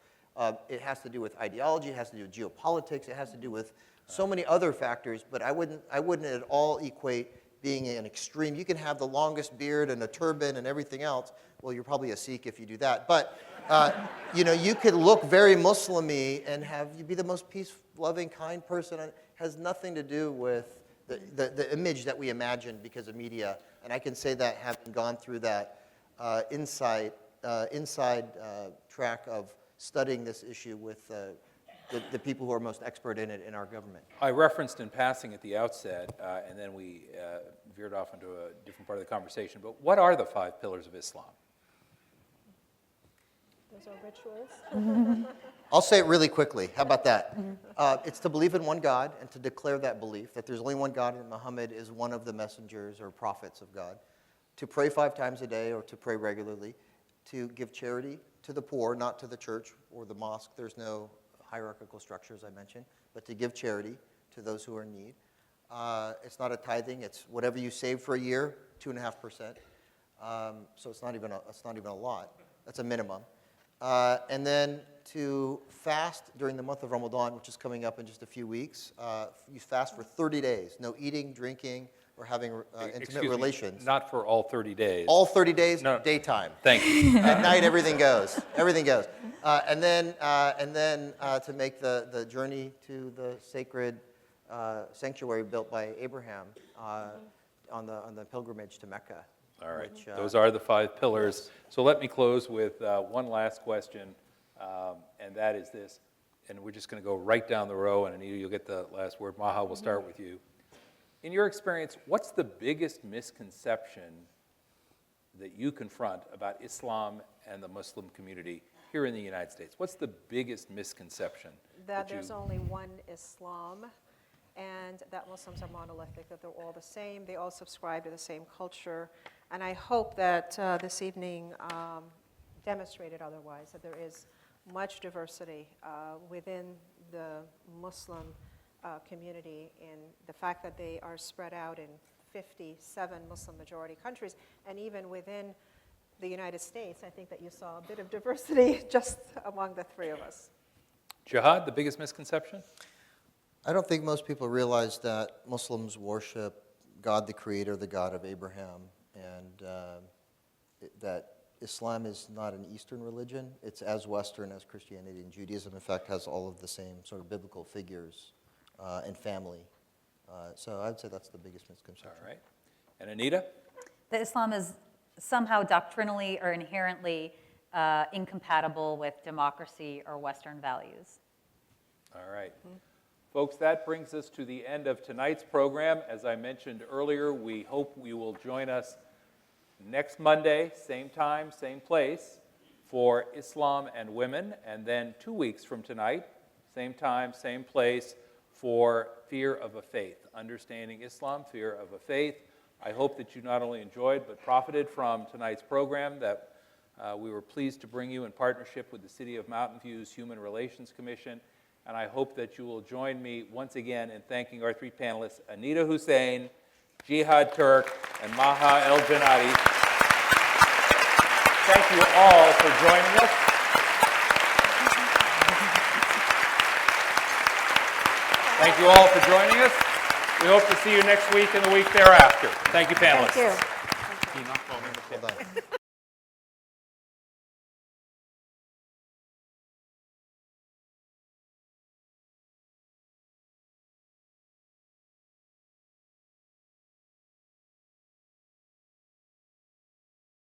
It has to do with ideology, it has to do with geopolitics, it has to do with so many other factors, but I wouldn't at all equate being an extreme. You can have the longest beard and a turban and everything else. Well, you're probably a Sikh if you do that. But, you could look very Muslim-y and you be the most peace-loving, kind person. It has nothing to do with the image that we imagine because of media. And I can say that having gone through that inside track of studying this issue with the people who are most expert in it in our government. I referenced in passing at the outset, and then we veered off into a different part of the conversation, but what are the 5 pillars of Islam? Those are rituals. I'll say it really quickly. How about that? It's to believe in one God and to declare that belief, that there's only one God and Muhammad is one of the messengers or prophets of God. To pray 5 times a day or to pray regularly. To give charity to the poor, not to the church or the mosque. There's no hierarchical structure, as I mentioned, but to give charity to those who are in need. It's not a tithing. It's whatever you save for a year, 2.5%. So it's not even a lot. That's a minimum. And then to fast during the month of Ramadan, which is coming up in just a few weeks. You fast for 30 days. No eating, drinking, or having intimate relations. Not for all 30 days. All 30 days, No. daytime. Thank you. At night, everything goes. Everything goes. And then to make the journey to the sacred sanctuary built by Abraham on the pilgrimage to Mecca. All right, which, those are the 5 pillars. So let me close with one last question, and that is this. And we're just going to go right down the row, and Anita, you'll get the last word. Maha, we'll start with you. In your experience, what's the biggest misconception that you confront about Islam and the Muslim community here in the United States? What's the biggest misconception That you... there's only one Islam, and that Muslims are monolithic, that they're all the same, they all subscribe to the same culture. And I hope that this evening demonstrated otherwise, that there is much diversity within the Muslim community in the fact that they are spread out in 57 Muslim majority countries, and even within the United States, I think that you saw a bit of diversity just among the three of us. Jihad, the biggest misconception? I don't think most people realize that Muslims worship God the Creator, the God of Abraham, and that Islam is not an Eastern religion. It's as Western as Christianity and Judaism. In fact, has all of the same sort of biblical figures and family. So I'd say that's the biggest misconception. All right. And Anita? That Islam is somehow doctrinally or inherently incompatible with democracy or Western values. All right. Folks, that brings us to the end of tonight's program. As I mentioned earlier, we hope you will join us next Monday, same time, same place, for Islam and Women, and then 2 weeks from tonight, same time, same place, for Fear of a Faith, Understanding Islam, Fear of a Faith. I hope that you not only enjoyed but profited from tonight's program, that we were pleased to bring you in partnership with the City of Mountain View's Human Relations Commission. And I hope that you will join me once again in thanking our three panelists, Anita Hussain, Jihad Turk, and Maha El Janati. Thank you all for joining us. Thank you all for joining us. We hope to see you next week and the week thereafter. Thank you, panelists. Thank you. Well done.